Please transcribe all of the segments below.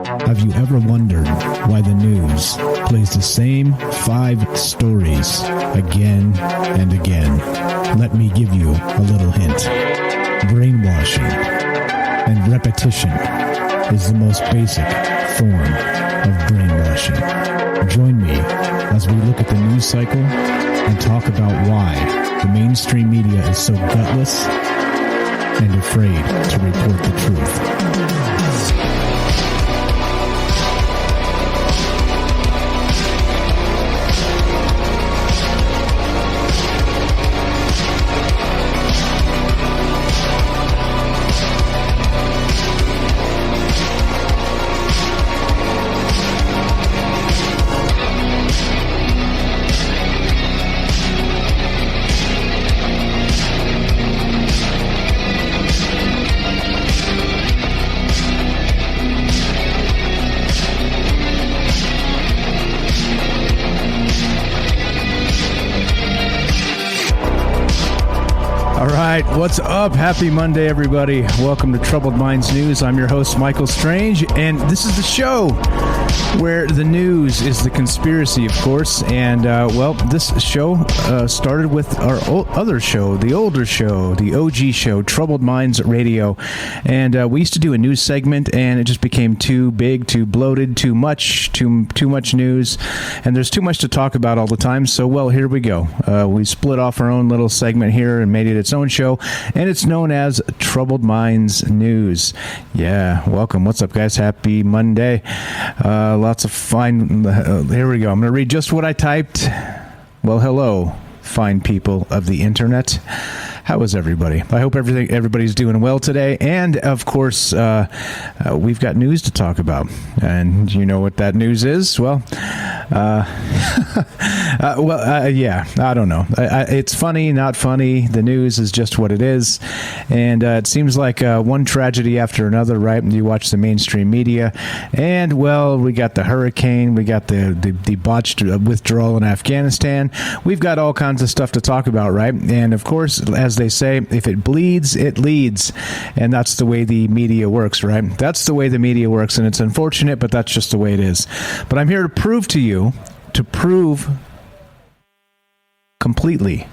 Have you ever wondered why the news plays the same 5 stories again and again? Let me give you a little hint. Brainwashing and repetition is the most basic form of brainwashing. Join me as we look at the news cycle and talk about why the mainstream media is so gutless and afraid to report the truth. What's up? Happy Monday, everybody. Welcome to Troubled Minds News. I'm your host, Michael Strange, and this is the show where the news is the conspiracy, of course. And, this show started with our other show, the older show, the OG show, Troubled Minds Radio. And we used to do a news segment, and it just became too big, too bloated, too much news. And there's too much to talk about all the time. So, well, here we go. We split off our own little segment here and made it its own show. And it's known as Troubled Minds News. Yeah, welcome. What's up, guys? Happy Monday. Lots of fine... here we go. I'm going to read just what I typed. Well, hello, fine people of the internet. How is everybody? I hope everybody's doing well today. And, of course, we've got news to talk about. And you know what that news is? Well, yeah, I don't know. It's funny, not funny. The news is just what it is. And it seems like one tragedy after another, right? You watch the mainstream media. And, well, we got the hurricane. We got the botched withdrawal in Afghanistan. We've got all kinds of stuff to talk about, right? And, of course, as they say, if it bleeds, it leads. And that's the way the media works, right? That's the way the media works. And it's unfortunate, but that's just the way it is. But I'm here to prove to you, completely,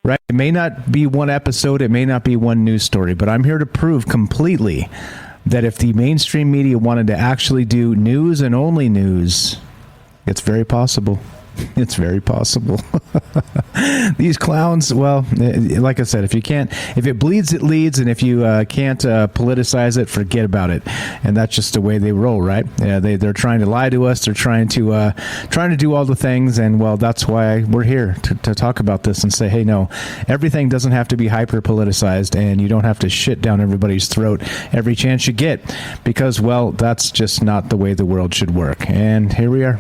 right? It may not be one episode, it may not be one news story, but I'm here to prove completely that if the mainstream media wanted to actually do news and only news, it's very possible. It's very possible. These clowns, well, like I said, if it bleeds, it leads, and if you can't politicize it, forget about it. And that's just the way they roll, right? Yeah, they're trying to lie to us. They're trying to do all the things, and well, that's why we're here to talk about this and say, hey, no, everything doesn't have to be hyper politicized, and you don't have to shit down everybody's throat every chance you get, because well, that's just not the way the world should work. And here we are.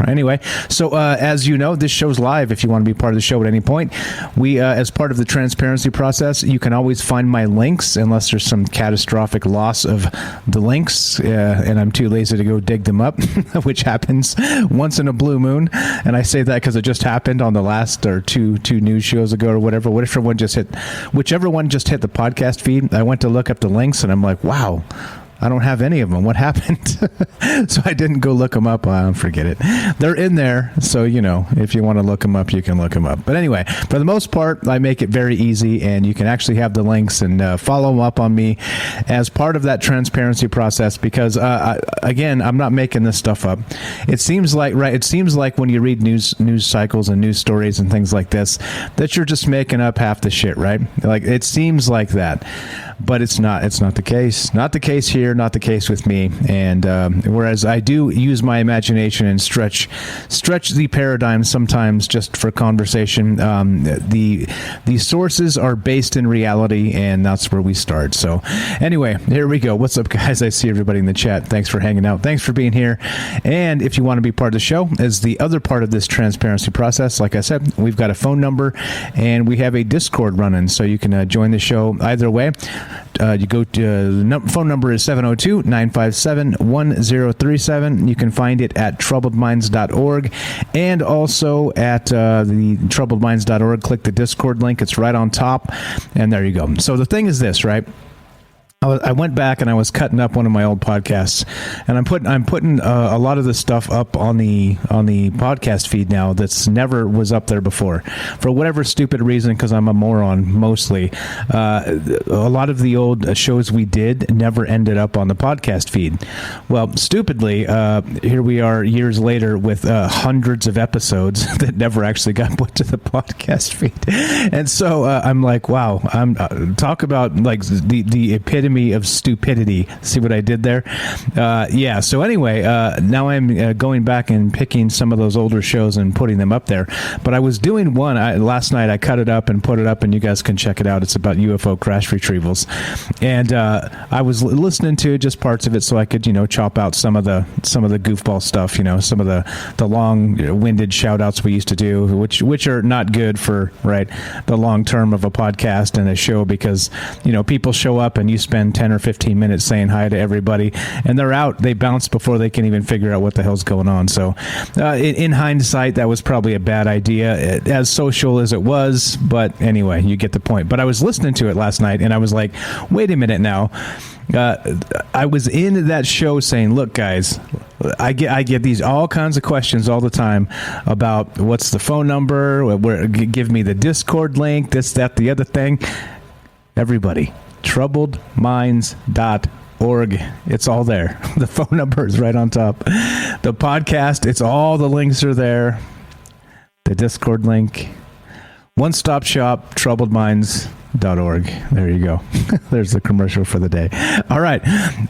Anyway, so as you know, this show's live. If you want to be part of the show at any point, we, as part of the transparency process, you can always find my links unless there's some catastrophic loss of the links, and I'm too lazy to go dig them up, which happens once in a blue moon. And I say that because it just happened on the last or two news shows ago or whatever. Whichever one just hit the podcast feed. I went to look up the links, and I'm like, wow, I don't have any of them. What happened? So I didn't go look them up. Forget it. They're in there. So, if you want to look them up, you can look them up. But anyway, for the most part, I make it very easy, and you can actually have the links and follow them up on me as part of that transparency process because, again, I'm not making this stuff up. It seems like when you read news cycles and news stories and things like this, that you're just making up half the shit, right? Like, it seems like that. But it's not the case. Not the case here, not the case with me. And whereas I do use my imagination and stretch the paradigm sometimes just for conversation, the sources are based in reality, and that's where we start. So anyway, here we go. What's up, guys? I see everybody in the chat. Thanks for hanging out. Thanks for being here. And if you want to be part of the show, as the other part of this transparency process, like I said, we've got a phone number, and we have a Discord running, so you can join the show either way. You go to the phone number is 702-957-1037. You can find it at troubledminds.org and also at the troubledminds.org. Click the Discord link. It's right on top. And there you go. So the thing is this, right? I went back and I was cutting up one of my old podcasts, and I'm putting a lot of this stuff up on the podcast feed now that's never was up there before, for whatever stupid reason, because I'm a moron mostly. A lot of the old shows we did never ended up on the podcast feed. Well, stupidly, here we are years later with hundreds of episodes that never actually got put to the podcast feed, and so I'm like, wow, I'm talk about like the epitome of stupidity. See what I did there? Yeah. So anyway, now I'm going back and picking some of those older shows and putting them up there. But I was doing one last night. I cut it up and put it up, and you guys can check it out. It's about UFO crash retrievals, and I was listening to just parts of it so I could, chop out some of the goofball stuff. Some of the long-winded shout-outs we used to do, which are not good for the long term of a podcast and a show, because people show up and you spend 10 or 15 minutes saying hi to everybody, and they're out. They bounce before they can even figure out what the hell's going on. So in hindsight, that was probably a bad idea, as social as it was. But anyway, you get the point. But I was listening to it last night, and I was like, wait a minute now. I was in that show saying, look, guys, I get these all kinds of questions all the time about what's the phone number, give me the Discord link, this, that, the other thing. Everybody, troubledminds.org. It's all there. The phone number is right on top. The podcast, it's all the links are there. The Discord link. One stop shop, troubledminds.org. There you go. There's the commercial for the day. All right.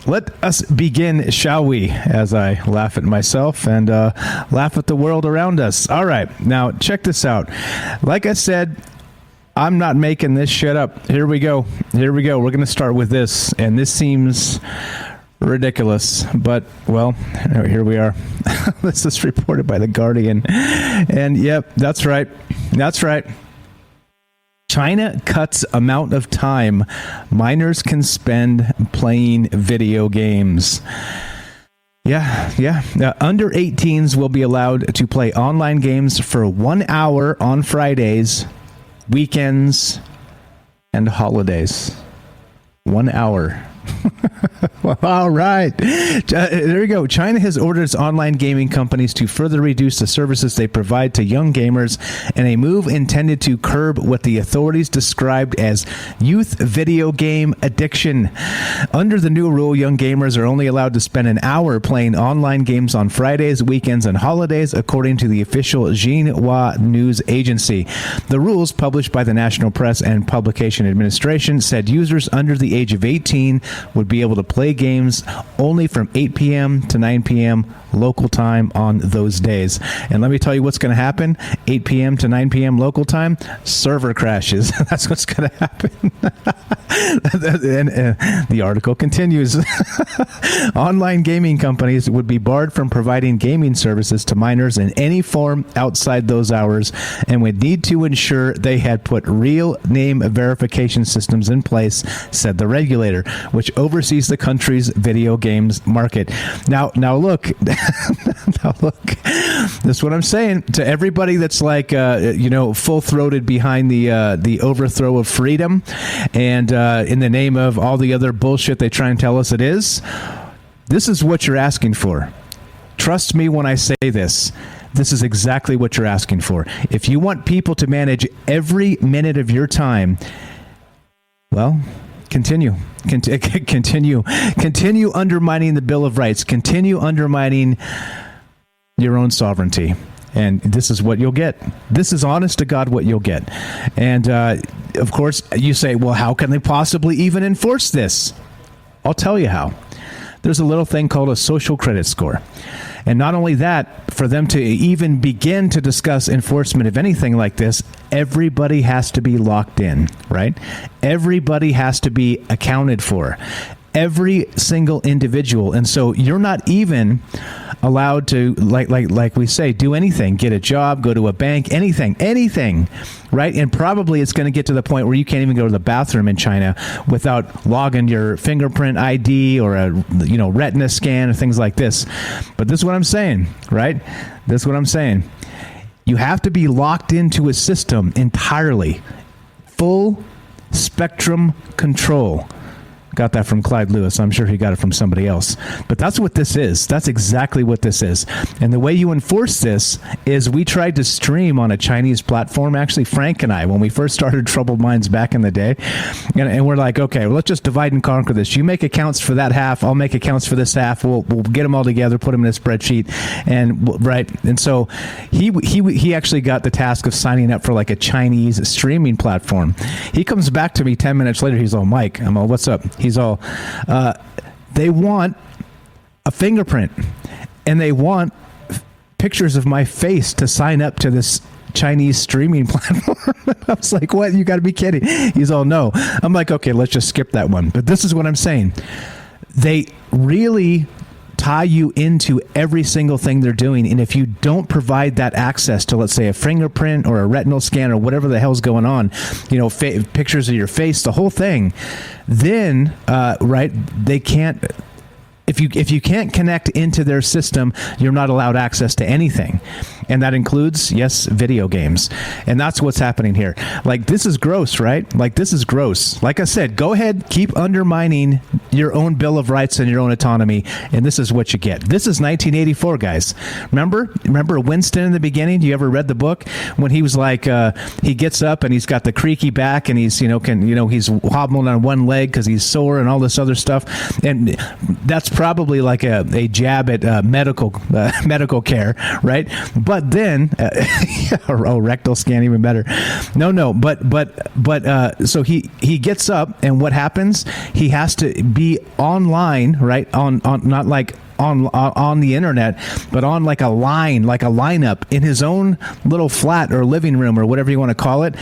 Let us begin, shall we? As I laugh at myself and laugh at the world around us. All right. Now, check this out. Like I said, I'm not making this shit up. Here we go. We're going to start with this. And this seems ridiculous. But, well, here we are. This is reported by The Guardian. And, yep, that's right. China cuts amount of time minors can spend playing video games. Yeah. Under 18s will be allowed to play online games for 1 hour on Fridays, weekends, and holidays. 1 hour. All right. There you go. China has ordered its online gaming companies to further reduce the services they provide to young gamers in a move intended to curb what the authorities described as youth video game addiction. Under the new rule, young gamers are only allowed to spend an hour playing online games on Fridays, weekends, and holidays, according to the official Xinhua news agency. The rules, published by the National Press and Publication Administration, said users under the age of 18 would be able to play games only from 8 p.m. to 9 p.m. local time on those days. And let me tell you what's going to happen. 8 p.m. to 9 p.m. local time, server crashes. That's what's going to happen. And the article continues. Online gaming companies would be barred from providing gaming services to minors in any form outside those hours, and would need to ensure they had put real name verification systems in place, said the regulator, which oversees the country's video games market. Now look, this is what I'm saying to everybody that's like, full-throated behind the overthrow of freedom, and in the name of all the other bullshit they try and tell us it is. This is what you're asking for. Trust me when I say this. This is exactly what you're asking for. If you want people to manage every minute of your time, well, continue undermining the Bill of Rights. Continue undermining your own sovereignty. And this is what you'll get. This is honest to God what you'll get. And, of course, you say, well, how can they possibly even enforce this? I'll tell you how. There's a little thing called a social credit score. And not only that, for them to even begin to discuss enforcement of anything like this, everybody has to be locked in, right? Everybody has to be accounted for. Every single individual. And so you're not even allowed to, like we say, do anything, get a job, go to a bank, anything, right? And probably it's going to get to the point where you can't even go to the bathroom in China without logging your fingerprint ID or a retina scan or things like this. But this is what I'm saying, right? This is what I'm saying. You have to be locked into a system entirely. Full spectrum control. got that from Clyde Lewis. I'm sure he got it from somebody else. But that's what this is. That's exactly what this is. And the way you enforce this is we tried to stream on a Chinese platform. Actually, Frank and I, when we first started Troubled Minds back in the day, and we're like, okay, well, let's just divide and conquer this. You make accounts for that half. I'll make accounts for this half. We'll get them all together, put them in a spreadsheet. And so he actually got the task of signing up for like a Chinese streaming platform. He comes back to me 10 minutes later. He's all, Mike, I'm all, what's up? He's all, they want a fingerprint and they want pictures of my face to sign up to this Chinese streaming platform. I was like, what? You got to be kidding. He's all, no. I'm like, okay, let's just skip that one. But this is what I'm saying. They really tie you into every single thing they're doing. And if you don't provide that access to, let's say, a fingerprint or a retinal scan or whatever the hell's going on, pictures of your face, the whole thing, then, they can't. If you can't connect into their system, you're not allowed access to anything. And that includes, yes, video games. And that's what's happening here. Like, this is gross, right? Like, this is gross. Like I said, go ahead, keep undermining your own Bill of Rights and your own autonomy, and this is what you get. This is 1984, guys. Remember Winston in the beginning? You ever read the book? When he was like, he gets up and he's got the creaky back and he's, he's hobbling on one leg because he's sore and all this other stuff. And that's probably like a jab at medical care, right? But then, rectal scan, even better. So he gets up, and what happens? He has to be online, right? On not like on the internet, but on like a lineup in his own little flat or living room or whatever you want to call it,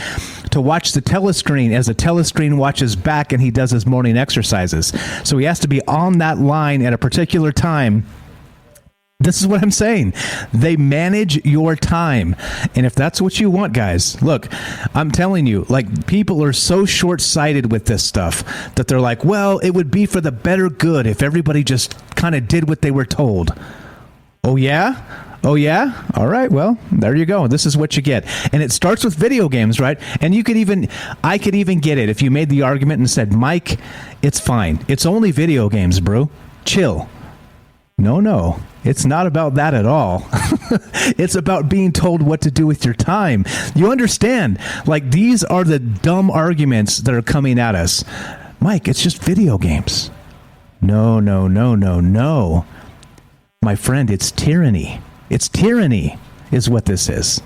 to watch the telescreen as the telescreen watches back and he does his morning exercises. So he has to be on that line at a particular time. This is what I'm saying. They manage your time. And if that's what you want, guys, look, I'm telling you, like, people are so short-sighted with this stuff that they're like, well, it would be for the better good if everybody just kind of did what they were told. Oh, yeah? Oh, yeah? All right, well, there you go. This is what you get. And it starts with video games, right? And I could even get it if you made the argument and said, Mike, it's fine. It's only video games, bro. Chill. No, it's not about that at all. It's about being told what to do with your time. You understand? Like, these are the dumb arguments that are coming at us. Mike, it's just video games. No. My friend, it's tyranny. It's tyranny is what this is.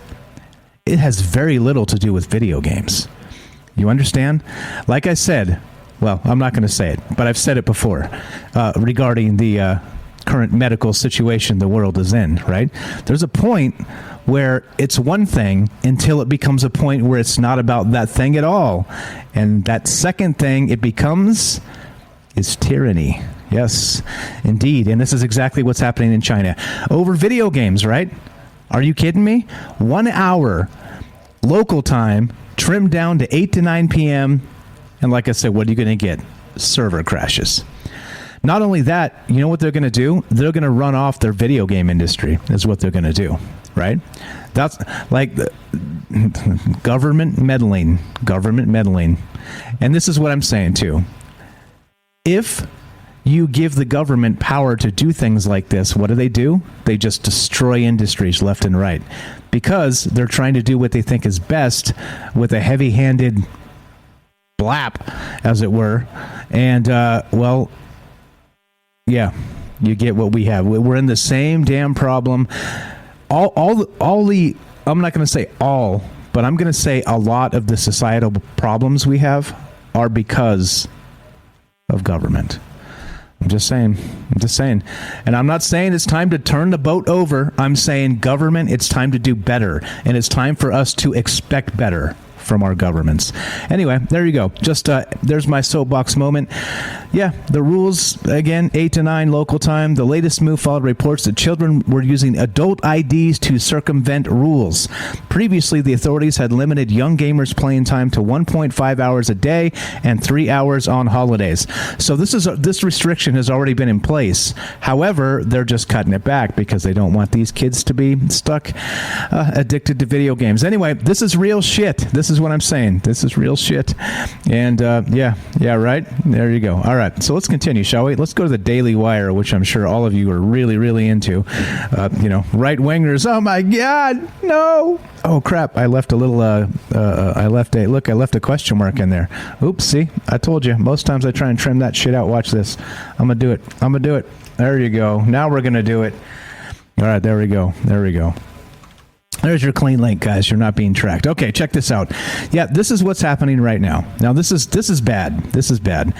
It has very little to do with video games. You understand? Like I said, well, I'm not going to say it, but I've said it before regarding the current medical situation the world is in, right? There's a point where it's one thing until it becomes a point where it's not about that thing at all. And that second thing it becomes is tyranny. Yes, indeed. And this is exactly what's happening in China. Over video games, right? Are you kidding me? 1 hour local time trimmed down to 8 to 9 p.m. And like I said, what are you going to get? Server crashes. Not only that, you know what they're going to do? They're going to run off their video game industry is what they're going to do, right? That's like government meddling. And this is what I'm saying too. If you give the government power to do things like this, what do? They just destroy industries left and right because they're trying to do what they think is best with a heavy-handed blap, as it were. And, yeah, you get what we have. We're in the same damn problem. All the I'm not going to say all, but I'm going to say a lot of the societal problems we have are because of government. I'm just saying. And I'm not saying it's time to turn the boat over. I'm saying government, it's time to do better. And it's time for us to expect better from our governments. Anyway, there you go. Just there's my soapbox moment. Yeah, the rules, again, 8 to 9 local time. The latest move followed reports that children were using adult IDs to circumvent rules. Previously, the authorities had limited young gamers' playing time to 1.5 hours a day and 3 hours on holidays. So this restriction has already been in place. However, they're just cutting it back because they don't want these kids to be stuck addicted to video games. Anyway, this is real shit. This is what I'm saying. This is real shit. And yeah, right. There you go. All right, so let's continue, shall we? Let's go to the Daily Wire, which I'm sure all of you are really, really into. Right wingers. Oh my God, no. Oh crap! I left a little. I left a question mark in there. Oops! See, I told you. Most times I try and trim that shit out. Watch this. I'm gonna do it. There you go. Now we're gonna do it. All right. There we go. There's your clean link, guys. You're not being tracked. Okay, check this out. Yeah, this is what's happening right now. Now, this is bad. This is bad.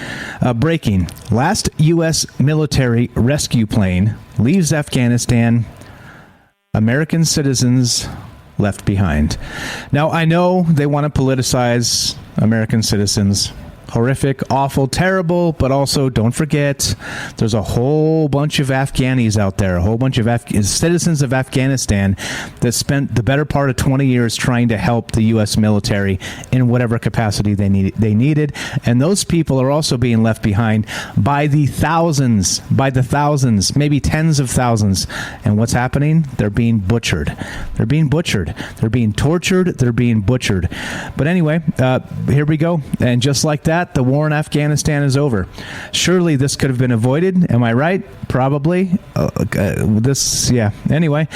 Breaking. Last U.S. military rescue plane leaves Afghanistan. American citizens left behind. Now, I know they want to politicize American citizens. Horrific, awful, terrible, but also don't forget there's a whole bunch of Afghanis out there, a whole bunch of citizens of Afghanistan that spent the better part of 20 years trying to help the U.S. military in whatever capacity they needed. And those people are also being left behind by the thousands, maybe tens of thousands. And what's happening? They're being butchered. They're being tortured. They're being butchered. But anyway, here we go. And just like that, the war in Afghanistan is over. Surely this could have been avoided. Am I right? Probably. Anyway,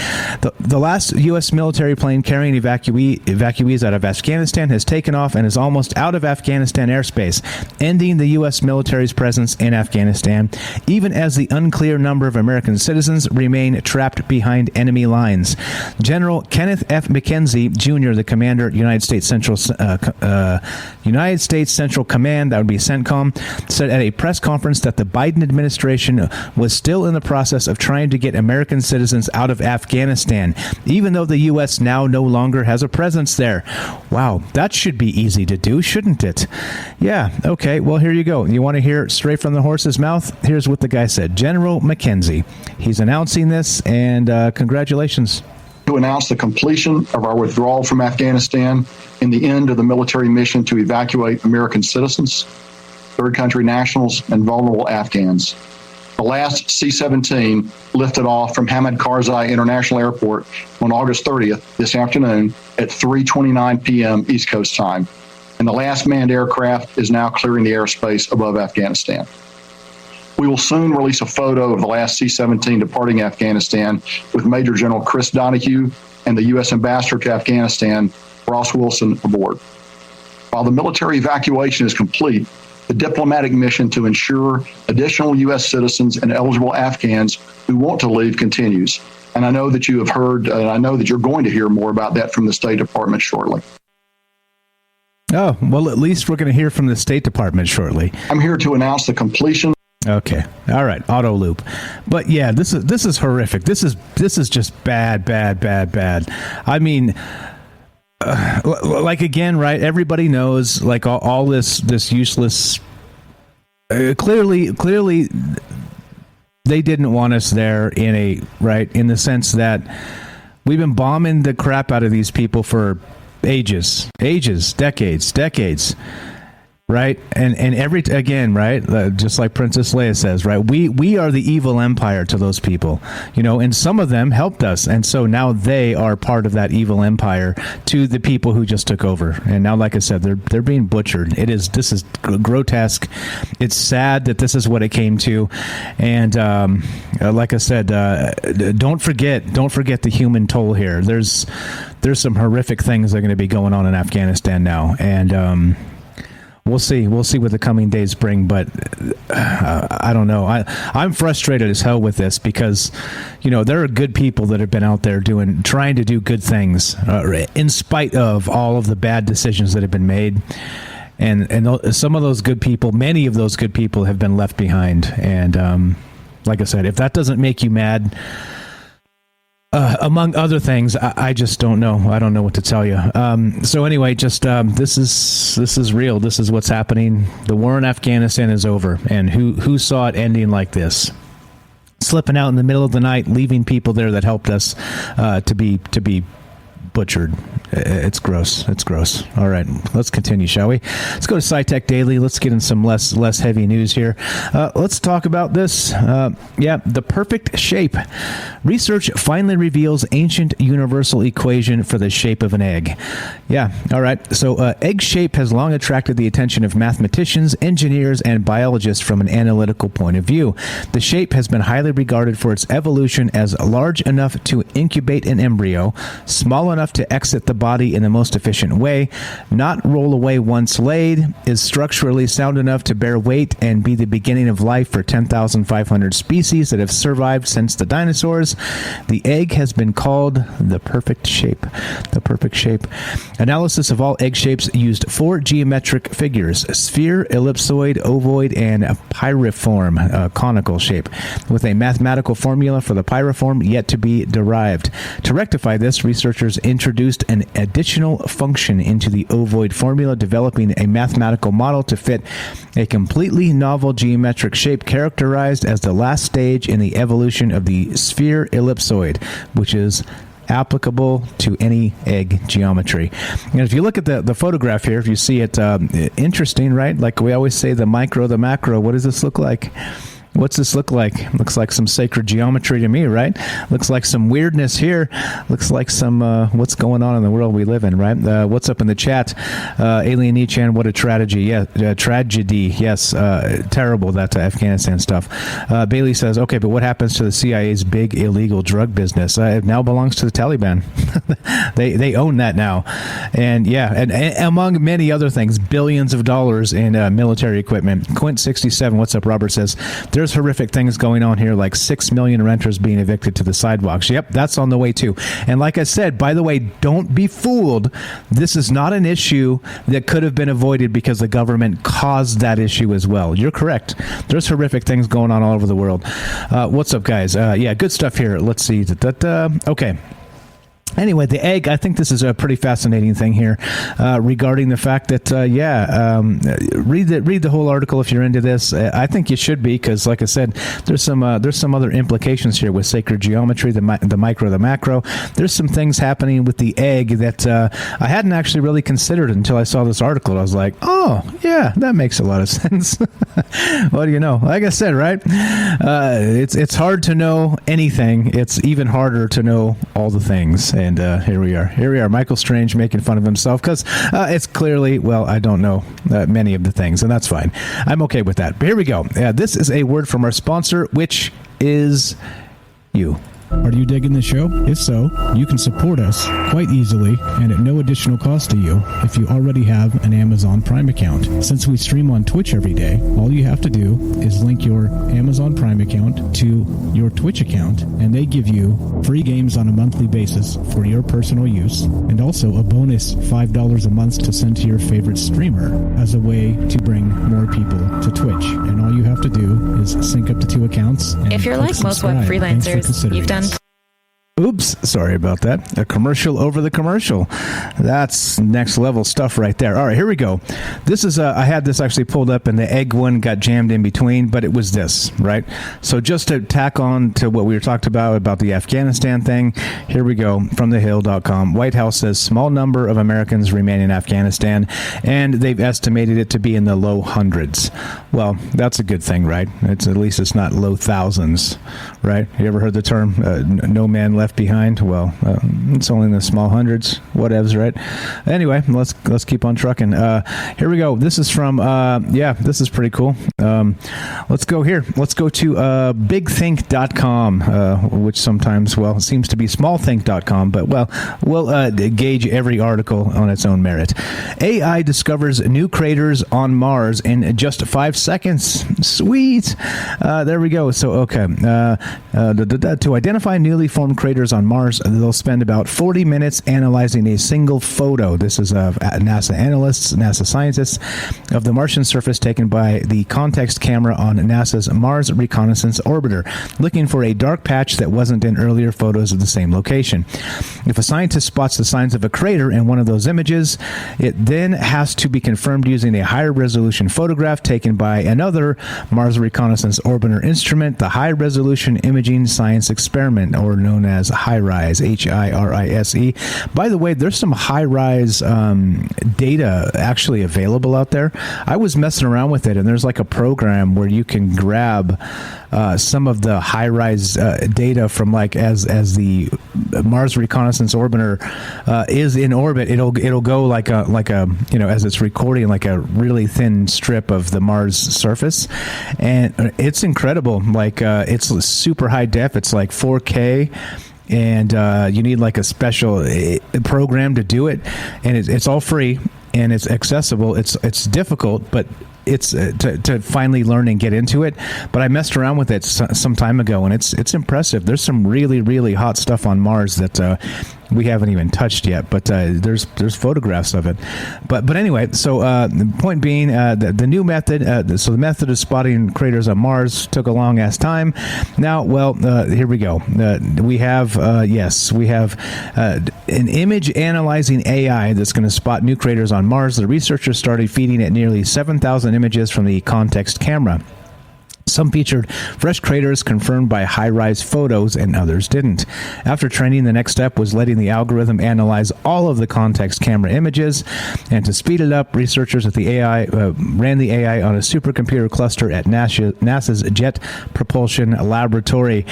the last U.S. military plane carrying evacuees out of Afghanistan has taken off and is almost out of Afghanistan airspace, ending the U.S. military's presence in Afghanistan, even as the unclear number of American citizens remain trapped behind enemy lines. General Kenneth F. McKenzie, Jr., the commander at United States Central Command, that would be CENTCOM, said at a press conference that the Biden administration was still in the process of trying to get American citizens out of Afghanistan, even though the U.S. now no longer has a presence there. Wow, that should be easy to do, shouldn't it? Yeah, okay, well, here you go. You want to hear straight from the horse's mouth? Here's what the guy said. General McKenzie. He's announcing this, and congratulations. To announce the completion of our withdrawal from Afghanistan and the end of the military mission to evacuate American citizens, third country nationals, and vulnerable Afghans. The last C-17 lifted off from Hamid Karzai International Airport on August 30th, this afternoon, at 3:29 p.m. East Coast time. And the last manned aircraft is now clearing the airspace above Afghanistan. We will soon release a photo of the last C-17 departing Afghanistan with Major General Chris Donahue and the U.S. Ambassador to Afghanistan, Ross Wilson, aboard. While the military evacuation is complete, the diplomatic mission to ensure additional U.S. citizens and eligible Afghans who want to leave continues. And I know that you have heard, I know that you're going to hear more about that from the State Department shortly. Oh, well, at least we're going to hear from the State Department shortly. I'm here to announce the completion. Okay. All right. Auto loop. But yeah, this is horrific. This is just bad. I mean, like again, right? Everybody knows like all this useless. Clearly, they didn't want us there in the sense that we've been bombing the crap out of these people for ages, decades. Right. And just like Princess Leia says, right. We are the evil empire to those people, and some of them helped us. And so now they are part of that evil empire to the people who just took over. And now, like I said, they're being butchered. This is grotesque. It's sad that this is what it came to. And like I said, don't forget the human toll here. There's some horrific things that are going to be going on in Afghanistan now. And, We'll see what the coming days bring, but I don't know. I'm frustrated as hell with this because, there are good people that have been out there trying to do good things in spite of all of the bad decisions that have been made. And some of those good people, many of those good people have been left behind. And like I said, if that doesn't make you mad, among other things, I just don't know. I don't know what to tell you. So anyway, just this is real. This is what's happening. The war in Afghanistan is over, and who saw it ending like this? Slipping out in the middle of the night, leaving people there that helped us to be butchered. It's gross. It's gross. All right, let's continue, shall we? Let's go to SciTech Daily. Let's get in some less heavy news here. Let's talk about this. The perfect shape. Research finally reveals ancient universal equation for the shape of an egg. Yeah, all right. So egg shape has long attracted the attention of mathematicians, engineers, and biologists from an analytical point of view. The shape has been highly regarded for its evolution as large enough to incubate an embryo, small enough to exit the body in the most efficient way, not roll away once laid, is structurally sound enough to bear weight and be the beginning of life for 10,500 species that have survived since the dinosaurs. The egg has been called the perfect shape. The perfect shape. Analysis of all egg shapes used 4 geometric figures: sphere, ellipsoid, ovoid, and piriform, conical shape, with a mathematical formula for the piriform yet to be derived. To rectify this, researchers introduced an additional function into the ovoid formula, developing a mathematical model to fit a completely novel geometric shape characterized as the last stage in the evolution of the sphere ellipsoid, which is applicable to any egg geometry. And if you look at the photograph here, if you see it, interesting, right? Like we always say, the micro, the macro. What does this look like? What's this look like? Looks like some sacred geometry to me, right? Looks like some weirdness here. Looks like some what's going on in the world we live in, right? What's up in the chat? Alien Nichan, what a tragedy. Yeah, tragedy. Yes, terrible, that Afghanistan stuff. Bailey says, okay, but what happens to the CIA's big illegal drug business? It now belongs to the Taliban. They own that now. And yeah, and among many other things, billions of dollars in military equipment. Quint67, what's up, Robert, says, there's horrific things going on here, like 6 million renters being evicted to the sidewalks. Yep, that's on the way too. And like I said, by the way, don't be fooled. This is not an issue that could have been avoided because the government caused that issue as well. You're correct. There's horrific things going on all over the world. What's up, guys? Yeah, good stuff here. Let's see. Okay. Anyway, the egg, I think this is a pretty fascinating thing here regarding the fact that, read the whole article if you're into this. I think you should be, because, like I said, there's some other implications here with sacred geometry, the micro, the macro. There's some things happening with the egg that I hadn't actually really considered until I saw this article. I was like, oh, yeah, that makes a lot of sense. What do you know? Like I said, right? It's hard to know anything. It's even harder to know all the things. And here we are. Michael Strange making fun of himself because it's clearly, well, I don't know many of the things, and that's fine. I'm okay with that. But here we go. This is a word from our sponsor, which is you. Are you digging the show? If so, you can support us quite easily and at no additional cost to you if you already have an Amazon Prime account. Since we stream on Twitch every day, all you have to do is link your Amazon Prime account to your Twitch account, and they give you free games on a monthly basis for your personal use, and also a bonus $5 a month to send to your favorite streamer as a way to bring more people to Twitch. And all you have to do is sync up to 2 accounts. And if you're like most web freelancers, you've done... Oops, sorry about that. A commercial over the commercial. That's next level stuff right there. All right, here we go. This is, I had this actually pulled up and the egg one got jammed in between, but it was this, right? So just to tack on to what we were talking about the Afghanistan thing, here we go from thehill.com. White House says small number of Americans remain in Afghanistan, and they've estimated it to be in the low hundreds. Well, that's a good thing, right? At least it's not low thousands, right? You ever heard the term, no man left behind? Well, it's only in the small hundreds, whatevs, right? Anyway, let's keep on trucking. Here we go. This is from this is pretty cool. Let's go here. Let's go to bigthink.com, which sometimes, well, seems to be smallthink.com, but well, we'll gauge every article on its own merit. AI discovers new craters on Mars in just 5 seconds. Sweet. There we go. So okay, to identify newly formed craters on Mars, they'll spend about 40 minutes analyzing a single photo. This is of NASA scientists of the Martian surface taken by the context camera on NASA's Mars Reconnaissance Orbiter, looking for a dark patch that wasn't in earlier photos of the same location. If a scientist spots the signs of a crater in one of those images, it then has to be confirmed using a higher resolution photograph taken by another Mars Reconnaissance Orbiter instrument, the High Resolution Imaging Science Experiment, or known as as HiRISE, HIRISE. By the way, there's some HiRISE data actually available out there. I was messing around with it, and there's like a program where you can grab some of the HiRISE data from like as the Mars Reconnaissance Orbiter is in orbit. It'll go like a as it's recording like a really thin strip of the Mars surface, and it's incredible. Like it's super high def. It's like 4K. And you need like a special program to do it, and it's all free and it's accessible. It's difficult, but it's to finally learn and get into it. But I messed around with it some time ago, and it's impressive. There's some really, really hot stuff on Mars that we haven't even touched yet, but there's photographs of it. But anyway, so the point being, the new method, so the method of spotting craters on Mars took a long ass time. Now, well, here we go. We have an image analyzing AI that's going to spot new craters on Mars. The researchers started feeding it nearly 7,000 images from the context camera. Some featured fresh craters confirmed by HiRISE photos, and others didn't. After training, the next step was letting the algorithm analyze all of the context camera images. And to speed it up, researchers at the AI ran the AI on a supercomputer cluster at NASA's Jet Propulsion Laboratory.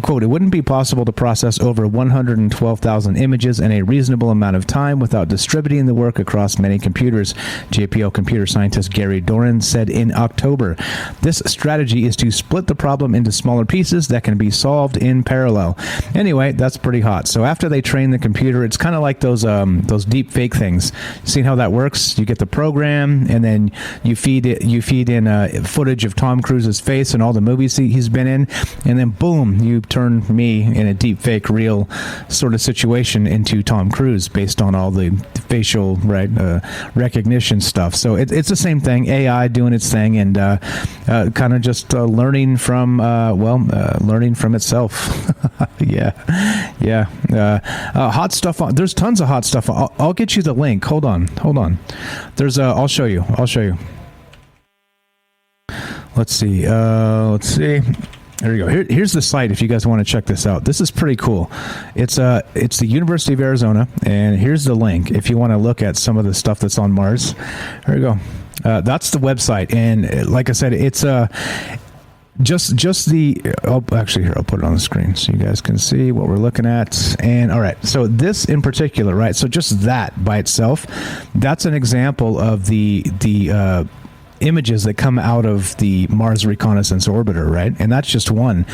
Quote, it wouldn't be possible to process over 112,000 images in a reasonable amount of time without distributing the work across many computers, JPL computer scientist Gary Doran said in October. This strategy is to split the problem into smaller pieces that can be solved in parallel. Anyway, that's pretty hot. So after they train the computer, it's kind of like those deep fake things. Seen how that works? You get the program, and then you feed in footage of Tom Cruise's face and all the movies he's been in, and then boom, you turn me in a deep fake real sort of situation into Tom Cruise based on all the facial recognition stuff. So it's the same thing. AI doing its thing, and kind of just learning from itself. Hot stuff there's tons of hot stuff. I'll get you the link. Hold on. There's I'll show you. Let's see. There you go. Here's the site if you guys want to check this out. This is pretty cool. It's the University of Arizona, and here's the link if you want to look at some of the stuff that's on Mars. There you go. That's the website, and like I said, it's just the. Oh, actually, here I'll put it on the screen so you guys can see what we're looking at. And all right, so this in particular, right? So just that by itself, that's an example of the images that come out of the Mars Reconnaissance Orbiter, right? And that's just one.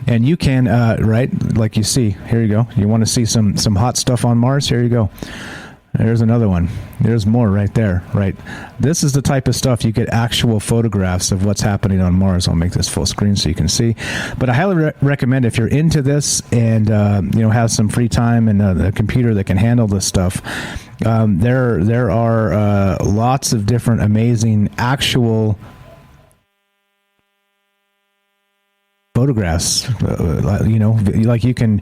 And you can, right, like you see, here you go. You want to see some hot stuff on Mars? Here you go. There's another one. There's more right there, right? This is the type of stuff you get actual photographs of what's happening on Mars. I'll make this full screen so you can see. But I highly recommend if you're into this and have some free time and a computer that can handle this stuff. There are lots of different amazing actual photographs, like you can,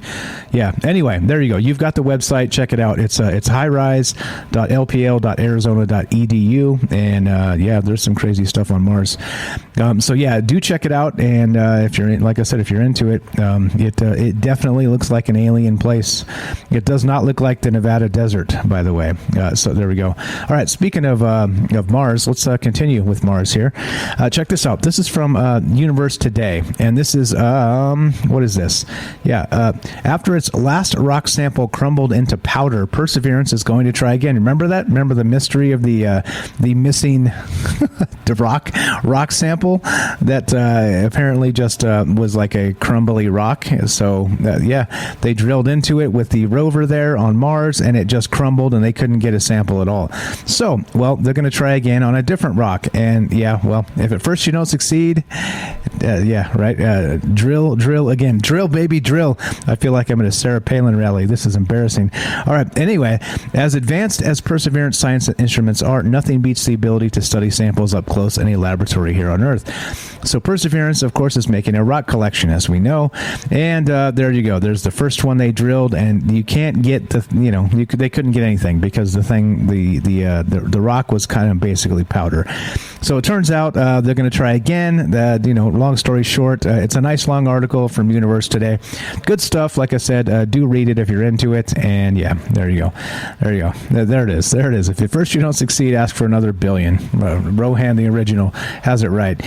anyway, there you go. You've got the website. Check it out. It's hirise.lpl.arizona.edu, and there's some crazy stuff on Mars. Do check it out. And if you're if you're into it, it definitely looks like an alien place. It does not look like the Nevada desert, by the way. So there we go. All right. Speaking of Mars, let's continue with Mars here. Check this out. This is from Universe Today, and this is what is this? After its last rock sample crumbled into powder, Perseverance is going to try again. Remember that? Remember the mystery of the missing the rock sample that apparently just was like a crumbly rock. So they drilled into it with the rover there on Mars, and it just crumbled, and they couldn't get a sample at all. So, they're going to try again on a different rock, and if at first you don't succeed, drill again. Drill, baby, drill. I feel like I'm at a Sarah Palin rally. This is embarrassing. All right. Anyway, as advanced as Perseverance science instruments are, nothing beats the ability to study samples up close in a laboratory here on Earth. So Perseverance, of course, is making a rock collection, as we know. And there you go. There's the first one they drilled, and you can't get they couldn't get anything because the rock was kind of basically powder. So it turns out they're going to try again. Long story short, it's nice long article from Universe Today. Good stuff. Like I said, do read it if you're into it. And yeah, there you go. There it is. If at first you don't succeed, ask for another billion. Rohan, the original, has it right.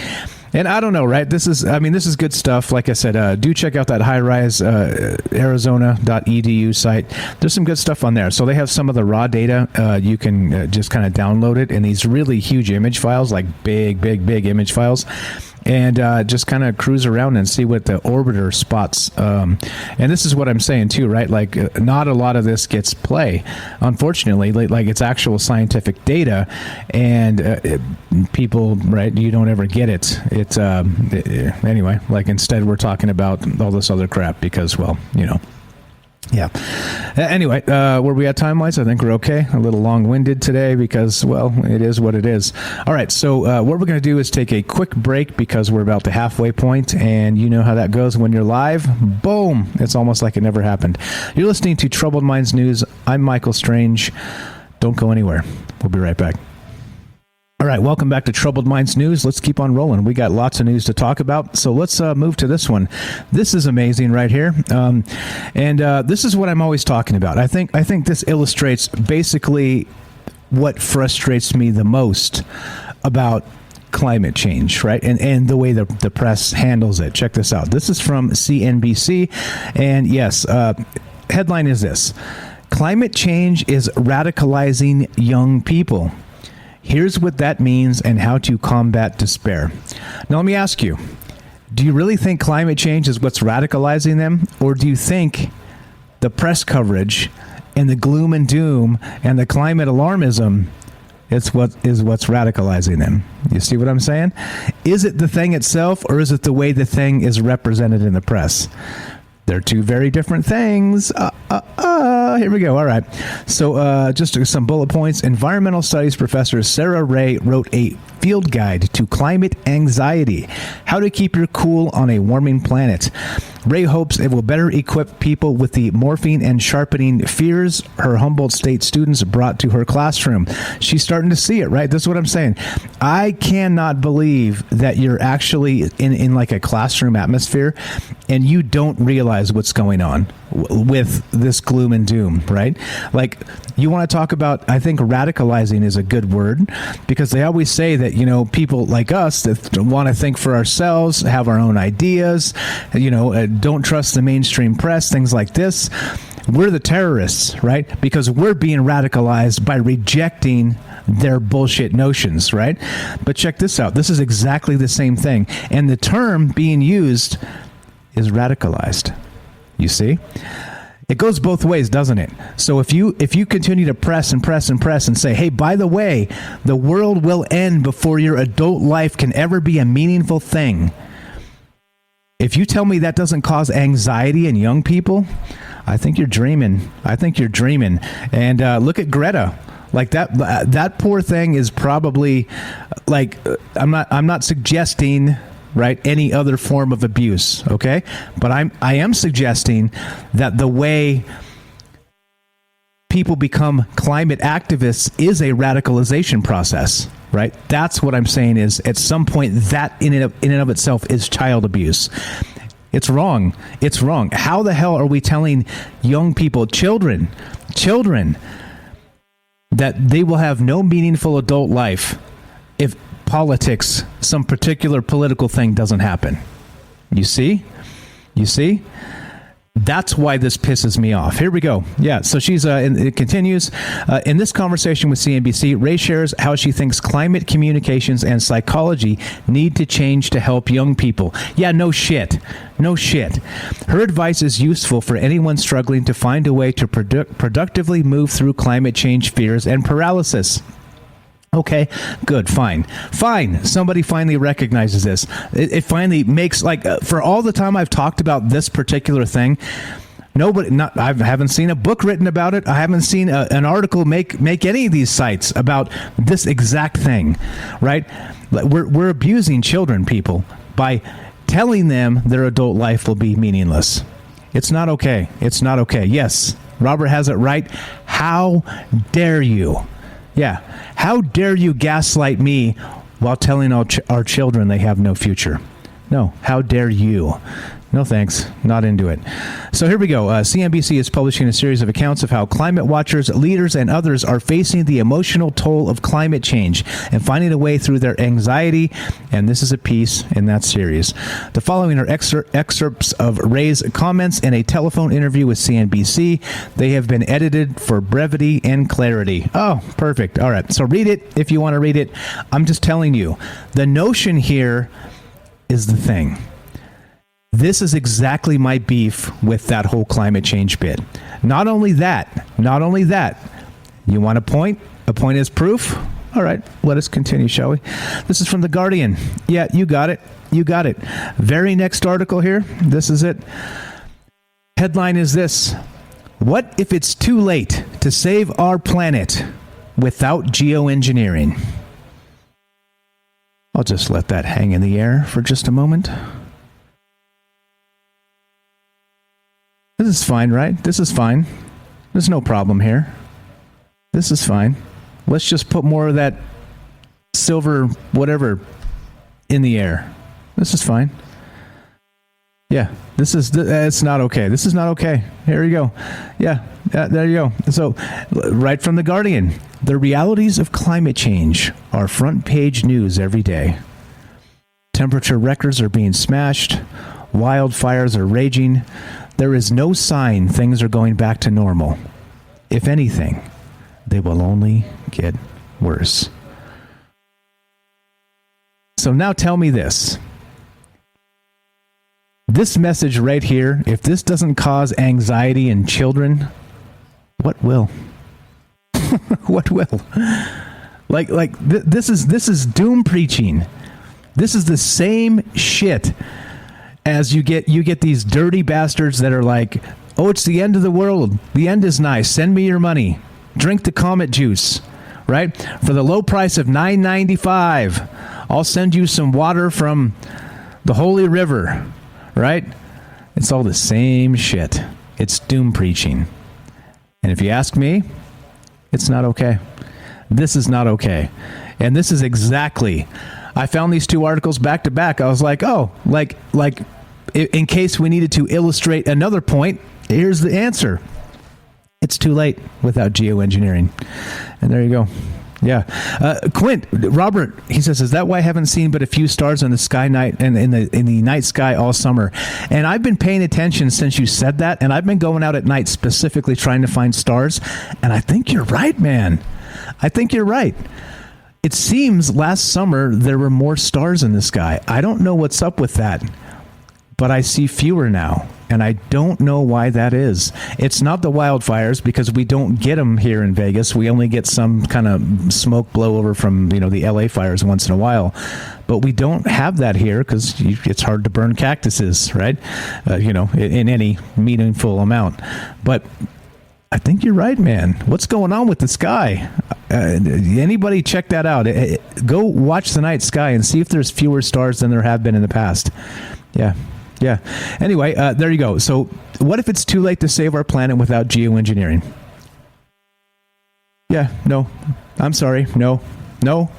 And I don't know, right? This is good stuff. Like I said, do check out that highrisearizona.edu site. There's some good stuff on there. So they have some of the raw data. You can just kind of download it in these really huge image files, like big image files. And just kind of cruise around and see what the orbiter spots. And this is what I'm saying too, right? Like, not a lot of this gets play, unfortunately. Like it's actual scientific data, and people, right? You don't ever get it. It's anyway. Like, instead, we're talking about all this other crap because, well, you know. Yeah. Anyway, were we at time-wise? I think we're okay. A little long-winded today because, well, it is what it is. All right, so what we're going to do is take a quick break because we're about the halfway point, and you know how that goes when you're live. Boom! It's almost like it never happened. You're listening to Troubled Minds News. I'm Michael Strange. Don't go anywhere. We'll be right back. All right, welcome back to Troubled Minds News. Let's keep on rolling. We got lots of news to talk about, so let's move to this one. This is amazing right here, and this is what I'm always talking about. I think this illustrates basically what frustrates me the most about climate change, right? And the way the press handles it. Check this out. This is from CNBC, and yes, headline is this: Climate change is radicalizing young people. Here's what that means and how to combat despair. Now, let me ask you, do you really think climate change is what's radicalizing them? Or do you think the press coverage and the gloom and doom and the climate alarmism is what's radicalizing them? You see what I'm saying? Is it the thing itself, or is it the way the thing is represented in the press? They're two very different things. Here we go. All right. So just some bullet points. Environmental studies professor Sarah Ray wrote a field guide to climate anxiety, how to keep your cool on a warming planet. Ray hopes it will better equip people with the morphing and sharpening fears her Humboldt State students brought to her classroom. She's starting to see it, right? This is what I'm saying. I cannot believe that you're actually in like a classroom atmosphere and you don't realize what's going on with this gloom and doom, right? Like, you want to talk about, I think radicalizing is a good word, because they always say that, you know, people like us that want to think for ourselves, have our own ideas, you know, don't trust the mainstream press, things like this. We're the terrorists, right? Because we're being radicalized by rejecting their bullshit notions, right? But check this out. This is exactly the same thing. And the term being used is radicalized. You see? It goes both ways, doesn't it? So if you continue to press and say, hey, by the way, the world will end before your adult life can ever be a meaningful thing. If you tell me that doesn't cause anxiety in young people, I think you're dreaming. And look at Greta. Like that poor thing is probably, like, I'm not suggesting, right, any other form of abuse, okay? But I am suggesting that the way people become climate activists is a radicalization process, right? That's what I'm saying, is at some point that in and of itself is child abuse. It's wrong. It's wrong. How the hell are we telling young people, children, that they will have no meaningful adult life if politics, some particular political thing doesn't happen? You see? That's why this pisses me off. Here we go. Yeah, so it continues. In this conversation with CNBC, Ray shares how she thinks climate communications and psychology need to change to help young people. Yeah, no shit. Her advice is useful for anyone struggling to find a way to productively move through climate change fears and paralysis. Okay, good, fine. Somebody finally recognizes this. It finally makes, like, for all the time I've talked about this particular thing, I haven't seen a book written about it. I haven't seen an article make any of these sites about this exact thing, right? We're abusing children, people, by telling them their adult life will be meaningless. It's not okay. Yes, Robert has it right. How dare you? Yeah. How dare you gaslight me while telling our children they have no future? No. How dare you? No thanks. Not into it. So here we go. CNBC is publishing a series of accounts of how climate watchers, leaders, and others are facing the emotional toll of climate change and finding a way through their anxiety. And this is a piece in that series. The following are excerpts of Ray's comments in a telephone interview with CNBC. They have been edited for brevity and clarity. Oh, perfect. All right. So read it if you want to read it. I'm just telling you, the notion here is the thing. This is exactly my beef with that whole climate change bit. Not only that, you want a point? A point is proof? All right, let us continue, shall we? This is from The Guardian. Yeah, you got it. Very next article here. This is it. Headline is this: what if it's too late to save our planet without geoengineering? I'll just let that hang in the air for just a moment. This is fine, right? This is fine. There's no problem here. This is fine. Let's just put more of that silver whatever in the air. This is fine. Yeah, it's not okay. This is not okay. Here you go. Yeah, there you go. So, right from The Guardian, the realities of climate change are front page news every day. Temperature records are being smashed. Wildfires are raging. There is no sign things are going back to normal. If anything, they will only get worse. So now tell me this. This message right here, if this doesn't cause anxiety in children, what will? What will? This is doom preaching. This is the same shit as you get these dirty bastards that are like, oh, it's the end of the world. The end is nice. Send me your money. Drink the comet juice, right? For the low price of $9.95, I'll send you some water from the Holy River, right? It's all the same shit. It's doom preaching. And if you ask me, it's not okay. This is not okay. And this is exactly, I found these two articles back to back. I was like, oh, like in case we needed to illustrate another point, here's the answer. It's too late without geoengineering. And there you go. Yeah. Robert, he says, is that why I haven't seen but a few stars in the sky night and in the night sky all summer? And I've been paying attention since you said that, and I've been going out at night specifically trying to find stars. And I think you're right, man. I think you're right. It seems last summer there were more stars in the sky. I don't know what's up with that, but I see fewer now, and I don't know why that is. It's not the wildfires, because we don't get them here in Vegas. We only get some kind of smoke blowover from the LA fires once in a while, but we don't have that here because it's hard to burn cactuses, right? In any meaningful amount. But I think you're right, man. What's going on with the sky? Anybody check that out? Go watch the night sky and see if there's fewer stars than there have been in the past. Yeah. Anyway, there you go. So what if it's too late to save our planet without geoengineering? Yeah, no. I'm sorry. No. No,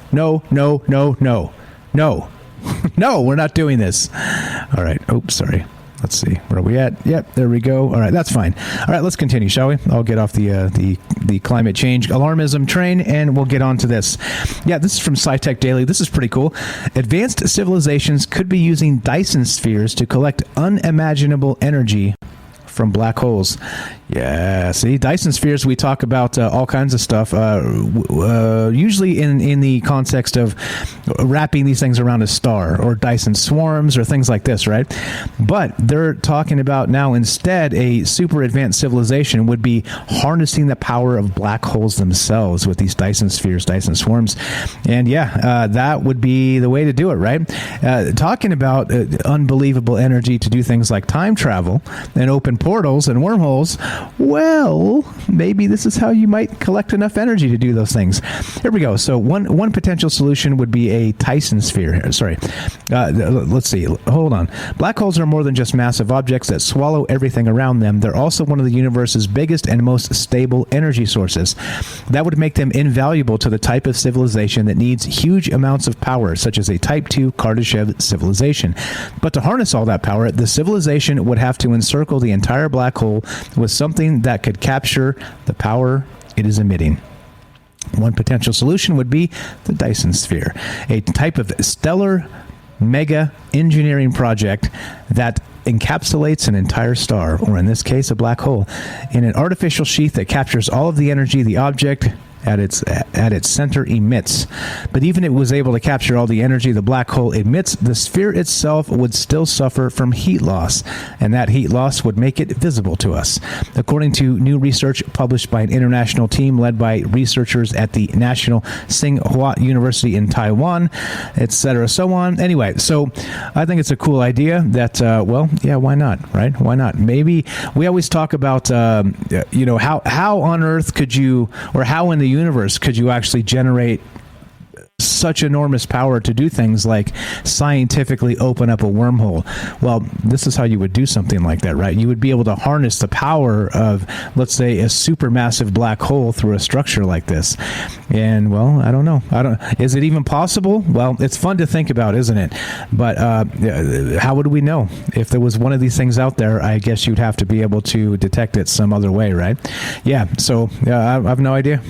we're not doing this. All right. Oh, sorry. Let's see. Where are we at? Yep, there we go. All right, that's fine. All right, let's continue, shall we? I'll get off the climate change alarmism train, and we'll get on to this. Yeah, this is from SciTech Daily. This is pretty cool. Advanced civilizations could be using Dyson spheres to collect unimaginable energy from black holes. Yeah, see, Dyson spheres, we talk about all kinds of stuff, usually in the context of wrapping these things around a star, or Dyson swarms, or things like this, right? But they're talking about now instead a super advanced civilization would be harnessing the power of black holes themselves with these Dyson spheres, Dyson swarms. And that would be the way to do it, right? Talking about unbelievable energy to do things like time travel and open portals and wormholes, well, maybe this is how you might collect enough energy to do those things. Here we go. So one potential solution would be a Tyson sphere. Sorry. Let's see. Hold on. Black holes are more than just massive objects that swallow everything around them. They're also one of the universe's biggest and most stable energy sources. That would make them invaluable to the type of civilization that needs huge amounts of power, such as a Type 2 Kardashev civilization. But to harness all that power, the civilization would have to encircle the entire black hole with something that could capture the power it is emitting. One potential solution would be the Dyson sphere, a type of stellar mega engineering project that encapsulates an entire star, or in this case, a black hole, in an artificial sheath that captures all of the energy the object at its center emits. But even if it was able to capture all the energy the black hole emits, the sphere itself would still suffer from heat loss, and that heat loss would make it visible to us. According to new research published by an international team led by researchers at the National Tsinghua University in Taiwan, etc., so on. Anyway, so I think it's a cool idea that, why not, right? Why not? Maybe we always talk about, how on Earth could you, or how in the universe could you actually generate such enormous power to do things like scientifically open up a wormhole? Well, this is how you would do something like that, right? You would be able to harness the power of, let's say, a supermassive black hole through a structure like this. And, well, I don't know. Is it even possible? Well, it's fun to think about, isn't it? But how would we know? If there was one of these things out there, I guess you'd have to be able to detect it some other way, right? Yeah, so I have no idea.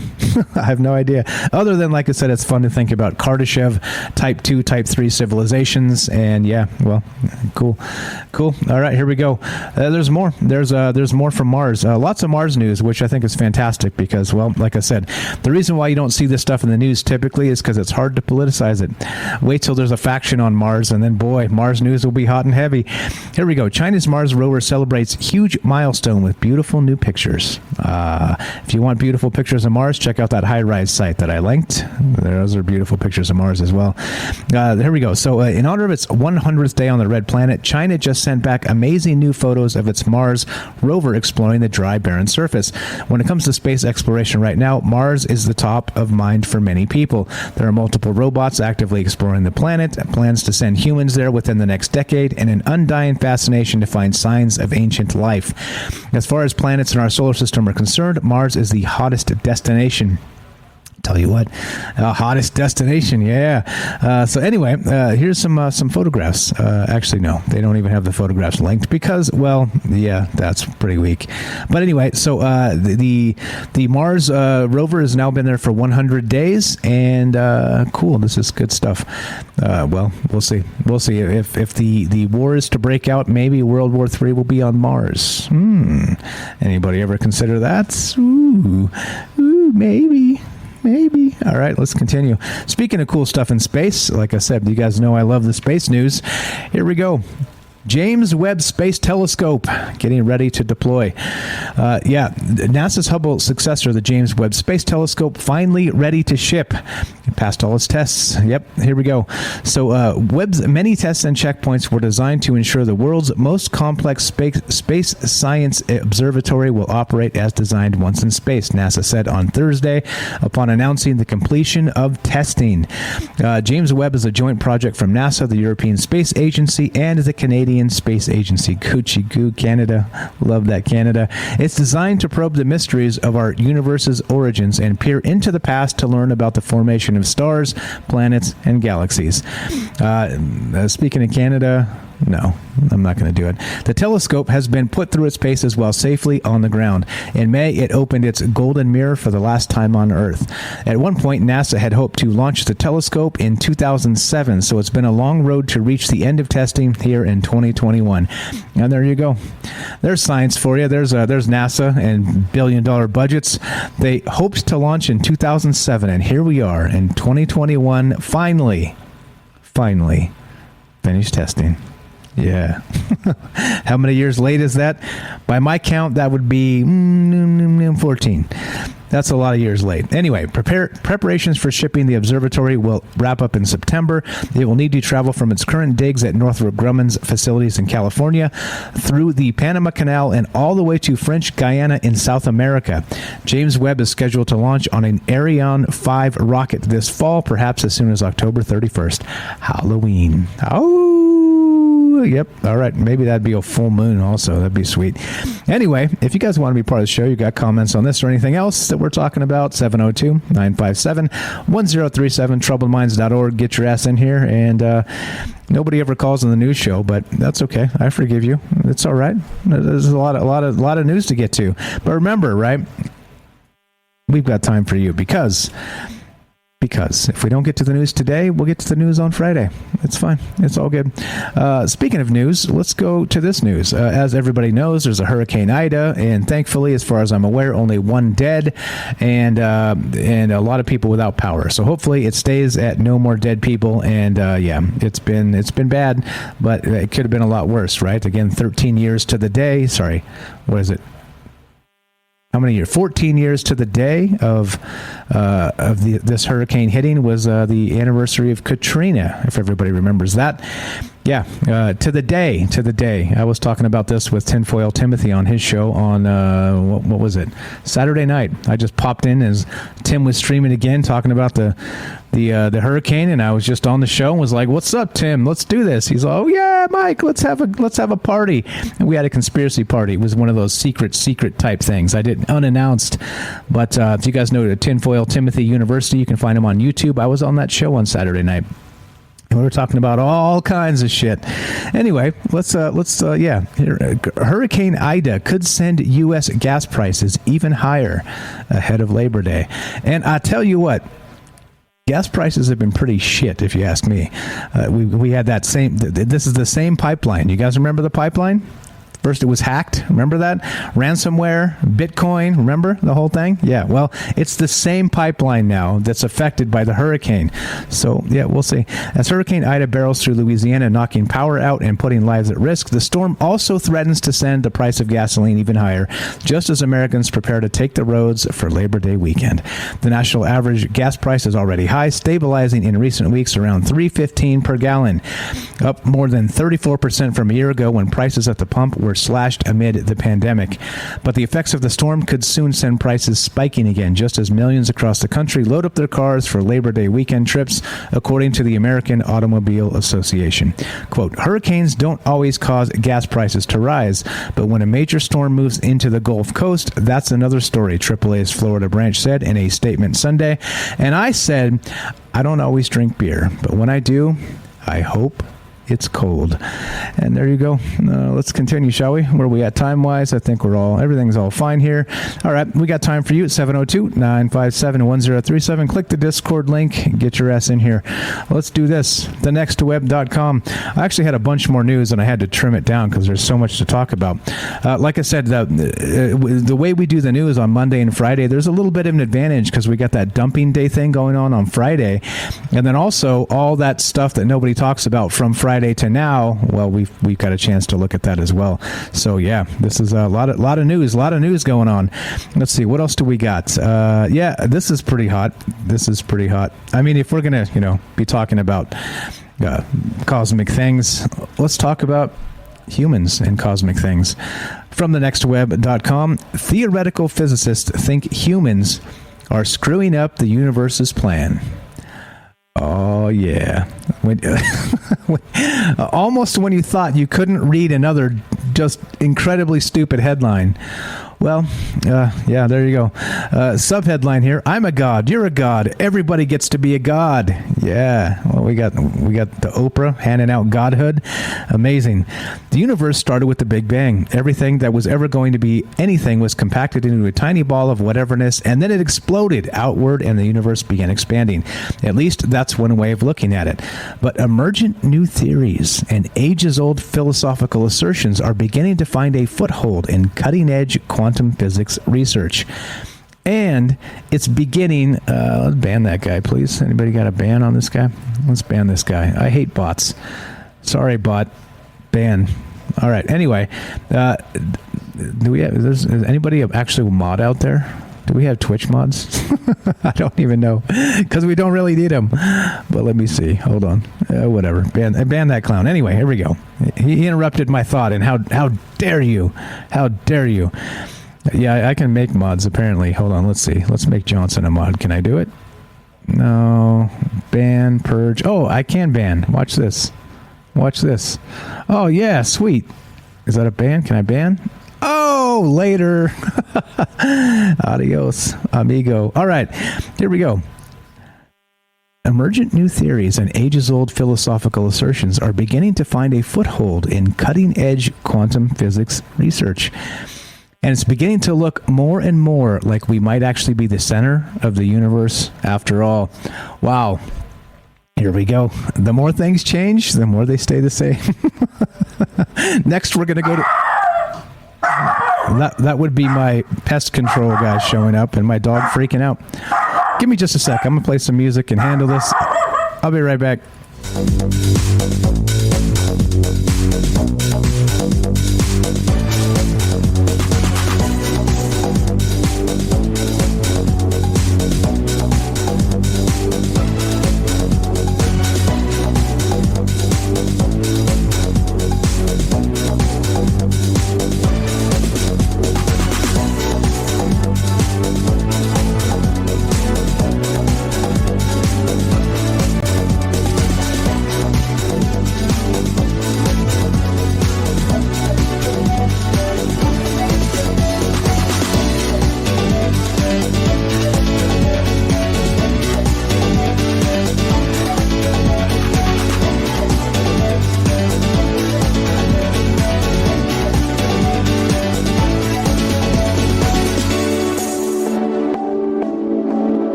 I have no idea. Other than, like I said, it's fun to think about Kardashev Type 2, Type 3 civilizations, and cool. All right, here we go. There's more. There's more from Mars. Lots of Mars news, which I think is fantastic because, well, like I said, the reason why you don't see this stuff in the news typically is because it's hard to politicize it. Wait till there's a faction on Mars, and then, boy, Mars news will be hot and heavy. Here we go. China's Mars rover celebrates huge milestone with beautiful new pictures. If you want beautiful pictures of Mars, check out that high-rise site that I linked. Those are beautiful pictures of Mars as well. Here we go. So in honor of its 100th day on the red planet, China just sent back amazing new photos of its Mars rover exploring the dry, barren surface. When it comes to space exploration right now, Mars is the top of mind for many people. There are multiple robots actively exploring the planet, plans to send humans there within the next decade, and an undying fascination to find signs of ancient life. As far as planets in our solar system are concerned, Mars is the hottest destination. Tell you what, hottest destination, yeah. So anyway, here's some photographs. Actually, no, they don't even have the photographs linked because, well, yeah, that's pretty weak. But anyway, so the Mars rover has now been there for 100 days, and cool. This is good stuff. Well, we'll see. We'll see if the war is to break out. Maybe World War III will be on Mars. Anybody ever consider that? Ooh, maybe. Maybe. All right, let's continue. Speaking of cool stuff in space, like I said, you guys know I love the space news. Here we go. James Webb Space Telescope getting ready to deploy. NASA's Hubble successor, the James Webb Space Telescope, finally ready to ship. It passed all its tests. Yep, here we go. So Webb's many tests and checkpoints were designed to ensure the world's most complex space science observatory will operate as designed once in space, NASA said on Thursday upon announcing the completion of testing. James Webb is a joint project from NASA, the European Space Agency, and the Canadian Space Agency. Coochie goo, Canada. Love that, Canada. It's designed to probe the mysteries of our universe's origins and peer into the past to learn about the formation of stars, planets, and galaxies. Speaking of Canada, no, I'm not going to do it. The telescope has been put through its paces while safely on the ground. In May, it opened its golden mirror for the last time on Earth. At one point, NASA had hoped to launch the telescope in 2007, so it's been a long road to reach the end of testing here in 2021. And there you go. There's science for you. There's NASA and billion-dollar budgets. They hoped to launch in 2007, and here we are in 2021, finally finished testing. Yeah. How many years late is that? By my count, that would be 14. That's a lot of years late. Anyway, preparations for shipping the observatory will wrap up in September. It will need to travel from its current digs at Northrop Grumman's facilities in California through the Panama Canal and all the way to French Guiana in South America. James Webb is scheduled to launch on an Ariane 5 rocket this fall, perhaps as soon as October 31st. Halloween. Oh, yep. All right. Maybe that'd be a full moon also. That'd be sweet. Anyway, if you guys want to be part of the show, you got comments on this or anything else that we're talking about, 702-957-1037, troubledminds.org. Get your ass in here. And nobody ever calls on the news show, but that's okay. I forgive you. It's all right. There's a lot of news to get to. But remember, right? We've got time for you because if we don't get to the news today, we'll get to the news on Friday. It's fine. It's all good. Speaking of news, let's go to this news. As everybody knows, there's a Hurricane Ida, and thankfully, as far as I'm aware, only one dead and a lot of people without power. So hopefully it stays at no more dead people. And it's been bad, but it could have been a lot worse, right? Again, 13 years to the day. Sorry, what is it? How many years? 14 years to the day of this hurricane hitting was the anniversary of Katrina, if everybody remembers that. Yeah, to the day. I was talking about this with Tinfoil Timothy on his show on, what was it? Saturday night. I just popped in as Tim was streaming again, talking about the hurricane, and I was just on the show and was like, "What's up, Tim? Let's do this." He's like, "Oh yeah, Mike, let's have a party." And we had a conspiracy party. It was one of those secret type things. I did unannounced, but if you guys know the Tinfoil Timothy University, you can find him on YouTube. I was on that show on Saturday night. And we were talking about all kinds of shit. Anyway, let's Hurricane Ida could send U.S. gas prices even higher ahead of Labor Day. And I tell you what, gas prices have been pretty shit, if you ask me. We had that same. This is the same pipeline. You guys remember the pipeline? First, it was hacked. Remember that? Ransomware, Bitcoin. Remember the whole thing? Yeah. Well, it's the same pipeline now that's affected by the hurricane. So, yeah, we'll see. As Hurricane Ida barrels through Louisiana, knocking power out and putting lives at risk, the storm also threatens to send the price of gasoline even higher, just as Americans prepare to take the roads for Labor Day weekend. The national average gas price is already high, stabilizing in recent weeks around $3.15 per gallon, up more than 34% from a year ago when prices at the pump were slashed amid the pandemic. But the effects of the storm could soon send prices spiking again, just as millions across the country load up their cars for Labor Day weekend trips, according to the American Automobile Association. Quote, hurricanes don't always cause gas prices to rise, but when a major storm moves into the Gulf Coast, that's another story, AAA's Florida branch said in a statement Sunday. And I said, I don't always drink beer, but when I do, I hope it's cold. And there you go. Let's continue, shall we? Where are we at time-wise? I think everything's all fine here. All right, we got time for you at 702-957-1037. Click the Discord link. Get your ass in here. Let's do this. TheNextWeb.com. I actually had a bunch more news, and I had to trim it down because there's so much to talk about. Like I said, the way we do the news on Monday and Friday, there's a little bit of an advantage because we got that dumping day thing going on Friday. And then also all that stuff that nobody talks about from Friday to now, well, we've got a chance to look at that as well. So yeah, this is a lot of news going on. Let's see, what else do we got? This is pretty hot. I mean, if we're gonna be talking about cosmic things, let's talk about humans and cosmic things. From thenextweb.com, theoretical physicists think humans are screwing up the universe's plan. Oh, yeah. Almost when you thought you couldn't read another just incredibly stupid headline. Well, there you go. Subheadline here: I'm a god. You're a god. Everybody gets to be a god. Yeah. Well, we got the Oprah handing out godhood. Amazing. The universe started with the Big Bang. Everything that was ever going to be anything was compacted into a tiny ball of whateverness, and then it exploded outward, and the universe began expanding. At least that's one way of looking at it. But emergent new theories and ages-old philosophical assertions are beginning to find a foothold in cutting-edge quantum physics research. And it's beginning... let's ban that guy, please. Anybody got a ban on this guy? Let's ban this guy. I hate bots. Sorry, bot. Ban. All right. Anyway, is anybody actually a mod out there? Do we have Twitch mods? I don't even know, because we don't really need them. But let me see. Hold on. Whatever. Ban that clown. Anyway, here we go. He interrupted my thought, and how dare you? How dare you? Yeah, I can make mods, apparently. Hold on. Let's see. Let's make Johnson a mod. Can I do it? No. Ban, purge. Oh, I can ban. Watch this. Watch this. Oh, yeah. Sweet. Is that a ban? Can I ban? Oh, later. Adios, amigo. All right, here we go. Emergent new theories and ages-old philosophical assertions are beginning to find a foothold in cutting-edge quantum physics research. And it's beginning to look more and more like we might actually be the center of the universe after all. Wow. Here we go. The more things change, the more they stay the same. Next, we're going to go to... That would be my pest control guy showing up and my dog freaking out. Give me just a sec. I'm going to play some music and handle this. I'll be right back.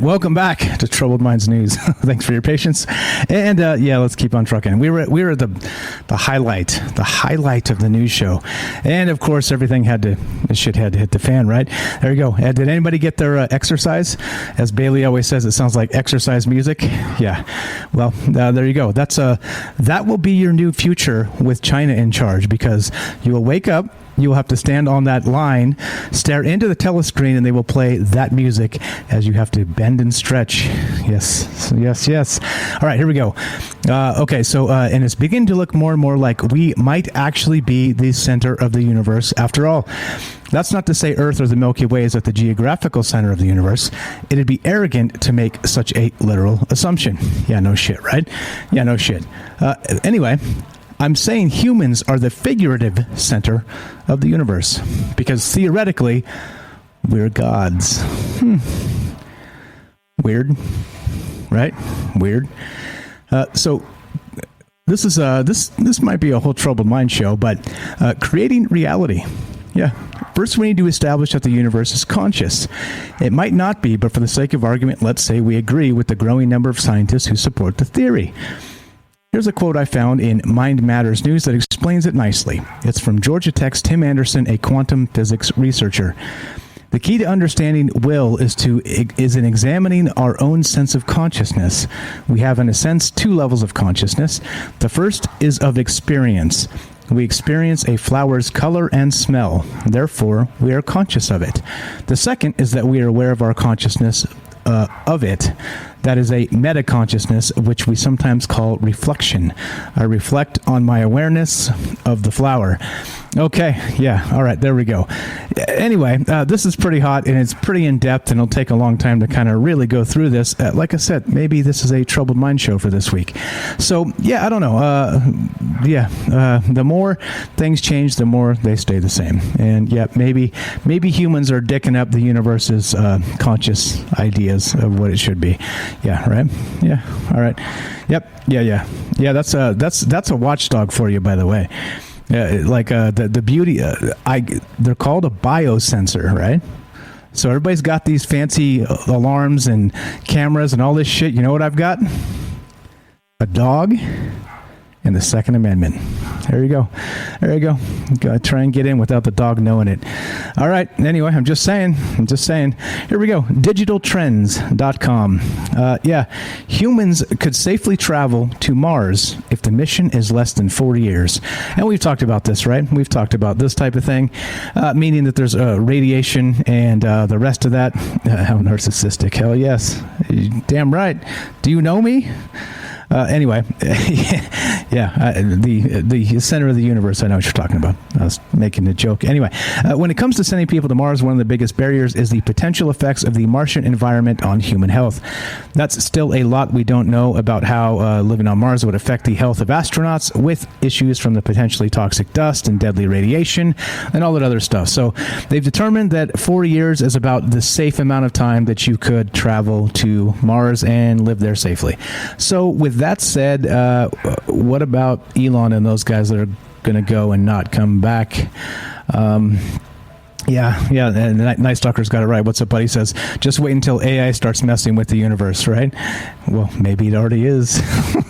Welcome back to Troubled Minds News. Thanks for your patience. And yeah, let's keep on trucking. We were at the highlight of the news show. And of course, everything the shit had to hit the fan, right? There you go. Did anybody get their exercise? As Bailey always says, it sounds like exercise music. Yeah. Well, there you go. That will be your new future with China in charge, because you will wake up, you will have to stand on that line, stare into the telescreen, and they will play that music as you have to bend and stretch. Yes. All right, here we go. Okay, so, and it's beginning to look more and more like we might actually be the center of the universe after all. That's not to say Earth or the Milky Way is at the geographical center of the universe. It'd be arrogant to make such a literal assumption. Yeah, no shit, right? Yeah, no shit. Anyway, I'm saying humans are the figurative center of the universe, because theoretically, we're gods. Weird, right? Weird. So this is this might be a whole Troubled Mind show, but creating reality. Yeah. First, we need to establish that the universe is conscious. It might not be, but for the sake of argument, let's say we agree with the growing number of scientists who support the theory. Here's a quote I found in Mind Matters News that explains it nicely. It's from Georgia Tech's Tim Anderson, a quantum physics researcher. The key to understanding will is in examining our own sense of consciousness. We have, in a sense, two levels of consciousness. The first is of experience. We experience a flower's color and smell. Therefore, we are conscious of it. The second is that we are aware of our consciousness of it. That is a meta-consciousness, which we sometimes call reflection. I reflect on my awareness of the flower. Okay, yeah, all right, there we go. Anyway, this is pretty hot, and it's pretty in-depth, and it'll take a long time to kind of really go through this. Like I said, maybe this is a Troubled Mind show for this week. So, yeah, I don't know. The more things change, the more they stay the same. And, yeah, maybe humans are dicking up the universe's conscious ideas of what it should be. Yeah, right? Yeah, all right. Yep, yeah. Yeah, that's a watchdog for you, by the way. The beauty, they're called a biosensor, right? So everybody's got these fancy alarms and cameras and all this shit. You know what I've got? A dog and the Second Amendment. There you go. Gotta try and get in without the dog knowing it. All right. Anyway, I'm just saying. Here we go. Digitaltrends.com. Humans could safely travel to Mars if the mission is less than 4 years. And we've talked about this, right? We've talked about this type of thing, meaning that there's radiation and the rest of that. How narcissistic. Hell yes. Damn right. Do you know me? Anyway, the center of the universe, I know what you're talking about. I was making a joke. Anyway, when it comes to sending people to Mars, one of the biggest barriers is the potential effects of the Martian environment on human health. That's still a lot we don't know about how living on Mars would affect the health of astronauts, with issues from the potentially toxic dust and deadly radiation and all that other stuff. So they've determined that 4 years is about the safe amount of time that you could travel to Mars and live there safely. So with that said, what about Elon and those guys that are going to go and not come back? And Night Stalker's got it right. What's up, buddy? Says, just wait until AI starts messing with the universe, right? Well, maybe it already is.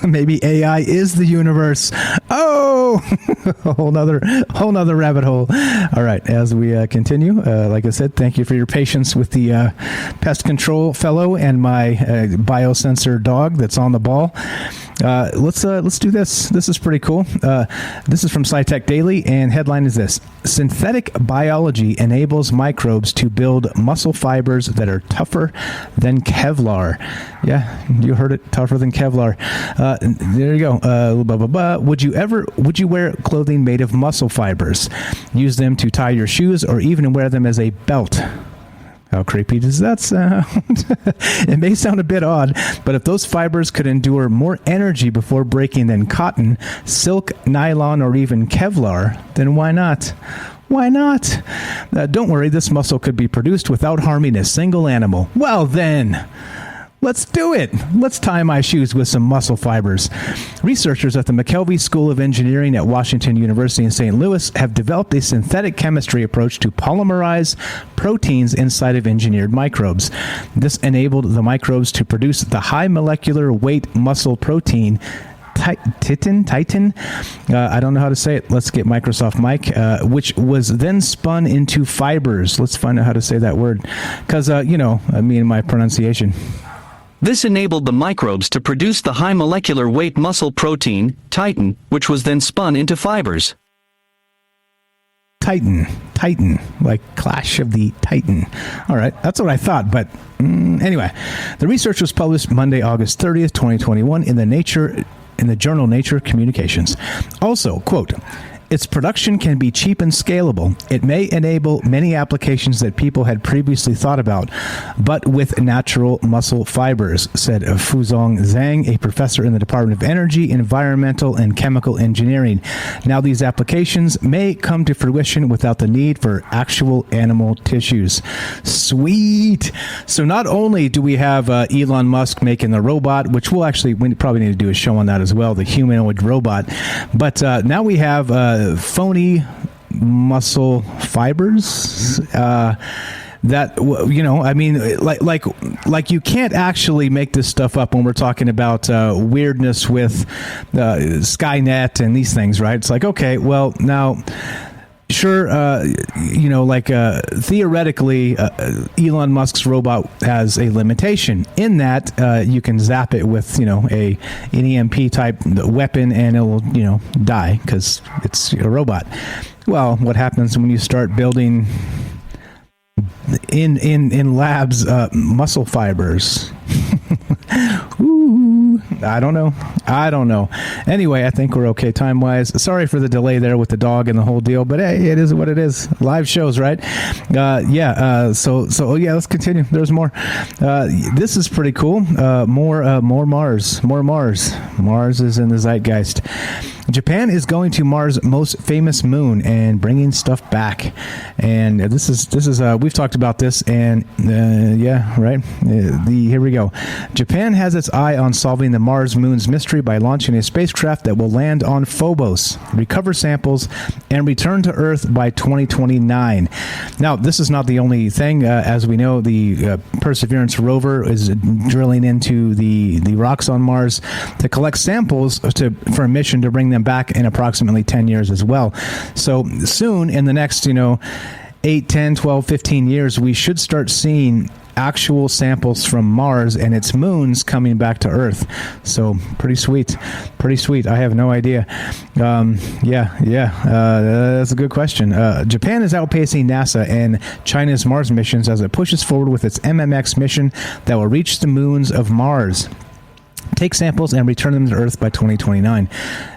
Maybe AI is the universe. Oh, a whole nother rabbit hole. All right, as we continue, like I said, thank you for your patience with the pest control fellow and my biosensor dog that's on the ball. Let's do this. This is pretty cool. This is from SciTech Daily, and headline is this: synthetic biology enables microbes to build muscle fibers that are tougher than Kevlar. Yeah, you heard it, tougher than Kevlar. There you go. Would you wear clothing made of muscle fibers? Use them to tie your shoes, or even wear them as a belt? How creepy does that sound? It may sound a bit odd, but if those fibers could endure more energy before breaking than cotton, silk, nylon, or even Kevlar, then why not? Why not? Don't worry, this muscle could be produced without harming a single animal. Well then, let's do it. Let's tie my shoes with some muscle fibers. Researchers at the McKelvey School of Engineering at Washington University in St. Louis have developed a synthetic chemistry approach to polymerize proteins inside of engineered microbes. This enabled the microbes to produce the high molecular weight muscle protein Titan. I don't know how to say it. Let's get Microsoft Mike, which was then spun into fibers. Let's find out how to say that word, because me and my pronunciation. This enabled the microbes to produce the high molecular weight muscle protein, Titan, which was then spun into fibers. Titan, like Clash of the Titan. All right, that's what I thought, but anyway. The research was published Monday, August 30th, 2021 in the journal Nature Communications. Also, quote, its production can be cheap and scalable. It may enable many applications that people had previously thought about, but with natural muscle fibers, said Fuzhong Zhang, a professor in the Department of Energy, Environmental, and Chemical Engineering. Now, these applications may come to fruition without the need for actual animal tissues. Sweet! So not only do we have Elon Musk making the robot, which we probably need to do a show on that as well, the humanoid robot, but now we have phony muscle fibers that like you can't actually make this stuff up when we're talking about weirdness with Skynet and these things, right? It's like, okay, well, now sure, theoretically, Elon Musk's robot has a limitation in that you can zap it with, an EMP type weapon and it will, die because it's a robot. Well, what happens when you start building in labs muscle fibers? Ooh, I don't know. Anyway, I think we're okay time-wise. Sorry for the delay there with the dog and the whole deal, but hey, it is what it is. Live shows, right? Let's continue. There's more. This is pretty cool. More Mars. Mars is in the zeitgeist. Japan is going to Mars' most famous moon and bringing stuff back. And this is we've talked about this, and here we go. Japan has its eye on solving the Mars moon's mystery by launching a spacecraft that will land on Phobos, recover samples, and return to Earth by 2029. Now, this is not the only thing. As we know, the Perseverance rover is drilling into the rocks on Mars to collect samples for a mission to bring them back in approximately 10 years as well. So soon, in the next 8, 10, 12, 15 years, we should start seeing actual samples from Mars and its moons coming back to Earth. So pretty sweet. I have no idea. That's a good question. Japan is outpacing NASA and China's Mars missions as it pushes forward with its MMX mission that will reach the moons of Mars, take samples, and return them to Earth by 2029.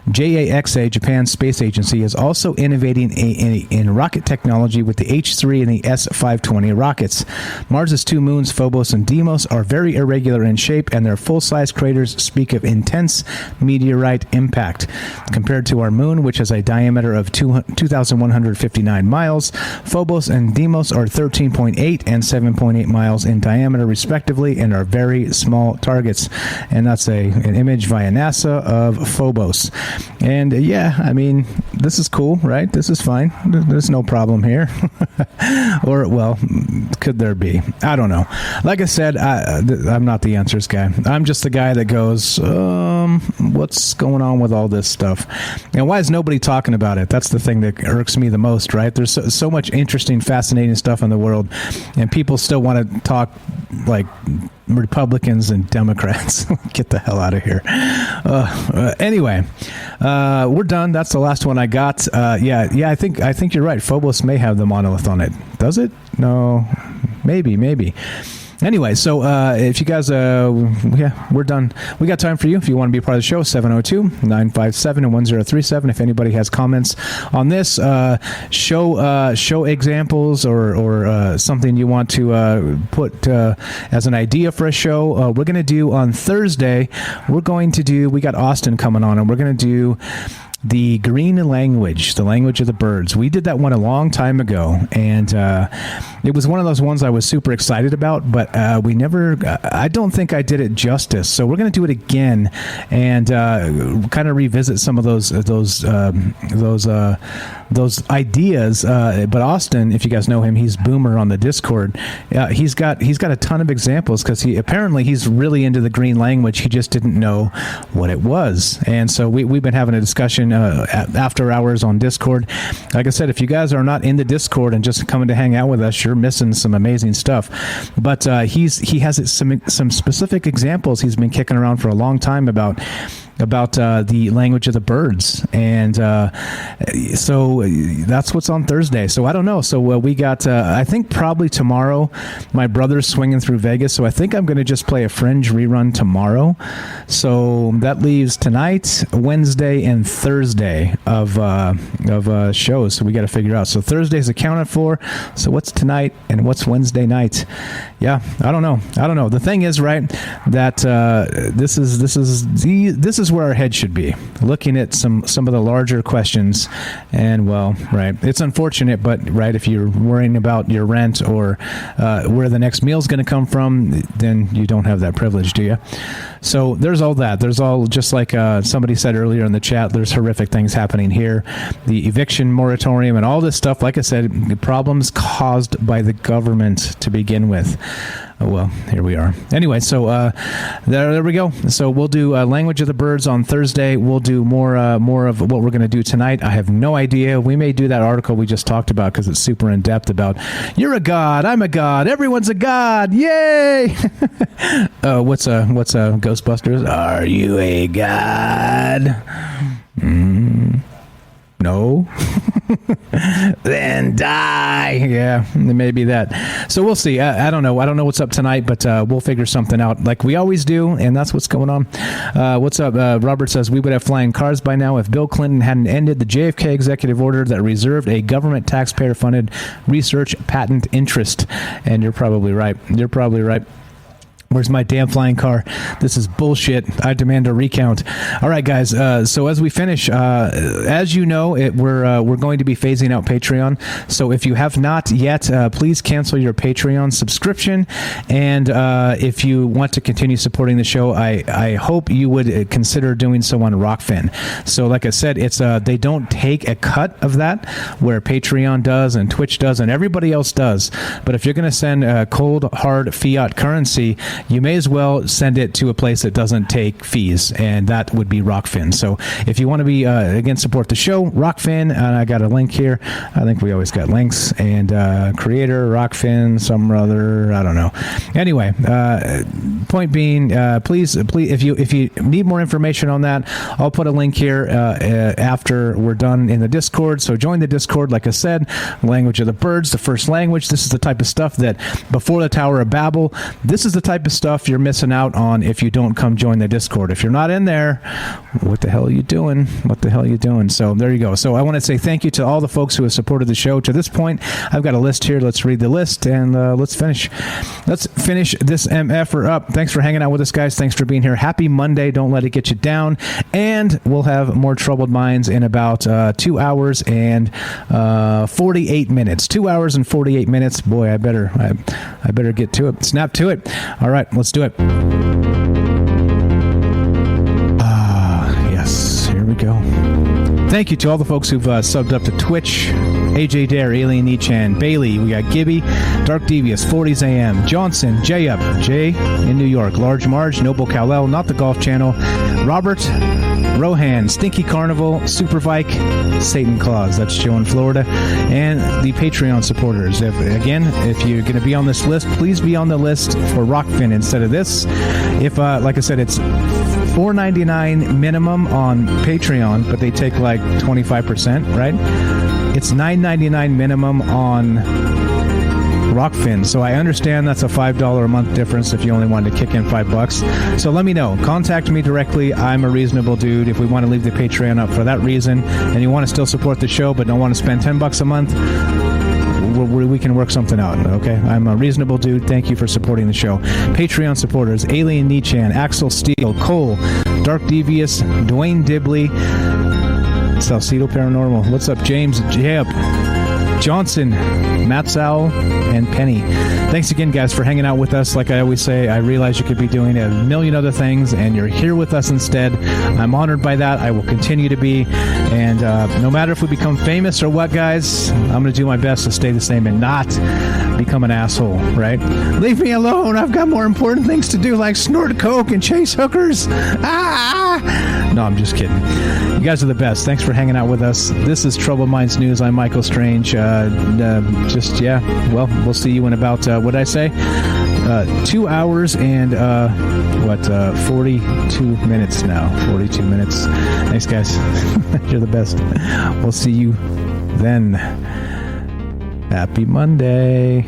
JAXA, Japan's space agency, is also innovating in rocket technology with the H3 and the S-520 rockets. Mars' two moons, Phobos and Deimos, are very irregular in shape, and their full-size craters speak of intense meteorite impact. Compared to our moon, which has a diameter of 2,159 miles, Phobos and Deimos are 13.8 and 7.8 miles in diameter, respectively, and are very small targets. And that's an image via NASA of Phobos. And this is cool, right? This is fine. There's no problem here. Or, well, could there be? I don't know. Like I said, I'm not the answers guy. I'm just the guy that goes, what's going on with all this stuff? And why is nobody talking about it? That's the thing that irks me the most, right? There's so much interesting, fascinating stuff in the world, and people still want to talk like Republicans and Democrats. Get the hell out of here. Anyway, we're done. That's the last one I got. I think you're right. Phobos may have the monolith on it. Does it? No. Maybe. Anyway, so if you guys, we're done. We got time for you. If you want to be a part of the show, 702-957-1037. If anybody has comments on this, show examples or something you want to put as an idea for a show, we're going to do on Thursday. We got Austin coming on, and we're going to do the green language, the language of the birds. We did that one a long time ago, and it was one of those ones I was super excited about, but I don't think I did it justice. So we're going to do it again and kind of revisit some of those ideas. But Austin, if you guys know him, he's Boomer on the Discord. He's got a ton of examples because he's really into the green language. He just didn't know what it was, and so we've been having a discussion after hours on Discord. Like I said, if you guys are not in the Discord and just coming to hang out with us, you're missing some amazing stuff. But he has some specific examples he's been kicking around for a long time about the language of the birds, and so that's what's on Thursday. So I don't know. So we got I think probably tomorrow my brother's swinging through Vegas, so I think I'm going to just play a Fringe rerun tomorrow. So that leaves tonight, Wednesday, and Thursday of shows. So we got to figure out. So Thursday's accounted for. So what's tonight and what's Wednesday night? Yeah, I don't know. The thing is, right, that this is where our head should be, looking at some of the larger questions. And well, right, it's unfortunate, but right, if you're worrying about your rent or where the next meal's going to come from, then you don't have that privilege, do you? So there's all that. There's all, just like somebody said earlier in the chat, there's horrific things happening here. The eviction moratorium and all this stuff, like I said, problems caused by the government to begin with. Oh, well, here we are. Anyway, so there we go. So we'll do Language of the Birds on Thursday. We'll do more of what we're going to do tonight. I have no idea. We may do that article we just talked about because it's super in-depth about, you're a god, I'm a god, everyone's a god, yay! What's Ghostbusters? Are you a god? No. Then die. Yeah, maybe that. So we'll see. I don't know. I don't know what's up tonight, but we'll figure something out like we always do, and that's what's going on. What's up? Robert says, we would have flying cars by now if Bill Clinton hadn't ended the JFK executive order that reserved a government taxpayer-funded research patent interest. And you're probably right. You're probably right. Where's my damn flying car? This is bullshit. I demand a recount. All right, guys. So as we finish, as you know, we're going to be phasing out Patreon. So if you have not yet, please cancel your Patreon subscription. And if you want to continue supporting the show, I hope you would consider doing so on Rockfin. So like I said, it's they don't take a cut of that, where Patreon does and Twitch does and everybody else does. But if you're going to send cold, hard fiat currency, you may as well send it to a place that doesn't take fees, and that would be Rockfin. So if you want to be, again, support the show, Rockfin, and I got a link here. I think we always got links, and creator, Rockfin, some other, I don't know. Anyway, point being, please, if you need more information on that, I'll put a link here after we're done in the Discord. So join the Discord, like I said, Language of the Birds, the first language. This is the type of stuff that before the Tower of Babel, this is the type of stuff you're missing out on if you don't come join the Discord. If you're not in there, what the hell are you doing? What the hell are you doing? So there you go. So I want to say thank you to all the folks who have supported the show to this point. I've got a list here. Let's read the list and let's finish this MFer up. Thanks for hanging out with us, guys. Thanks for being here. Happy Monday. Don't let it get you down. And we'll have more Troubled Minds in about 2 hours and 48 minutes. 2 hours and 48 minutes. Boy, I better get to it. Snap to it. All right, let's do it. Yes, here we go. Thank you to all the folks who've subbed up to Twitch. AJ Dare, Alien Nichan, Bailey, we got Gibby, Dark Devious, 40s AM, Johnson, J Up, Jay in New York, Large Marge, Noble Kal-El, Not the Golf Channel, Robert, Rohan, Stinky Carnival, Super Vike, Satan Claus, that's Joe in Florida, and the Patreon supporters. If you're going to be on this list, please be on the list for Rockfin instead of this. If, like I said, it's $4.99 minimum on Patreon, but they take like 25%, right? It's $9.99 minimum on Rockfin. So I understand that's a $5 a month difference if you only wanted to kick in $5. So let me know. Contact me directly. I'm a reasonable dude. If we want to leave the Patreon up for that reason, and you want to still support the show but don't want to spend $10 a month, we can work something out, okay? I'm a reasonable dude. Thank you for supporting the show. Patreon supporters: Alien Nichan, Axel Steele, Cole, Dark Devious, Dwayne Dibley, Salcedo Paranormal. What's up, James? Jeb, Johnson, Matt Sowell, and Penny. Thanks again, guys, for hanging out with us. Like I always say, I realize you could be doing a million other things, and you're here with us instead. I'm honored by that. I will continue to be. And no matter if we become famous or what, guys, I'm going to do my best to stay the same and not become an asshole, right? Leave me alone. I've got more important things to do, like snort coke and chase hookers. No, I'm just kidding. You guys are the best. Thanks for hanging out with us. This is Troubled Minds News. I'm Michael Strange. Well, we'll see you in about, what did I say? 2 hours and, 42 minutes now. 42 minutes. Thanks, guys. You're the best. We'll see you then. Happy Monday.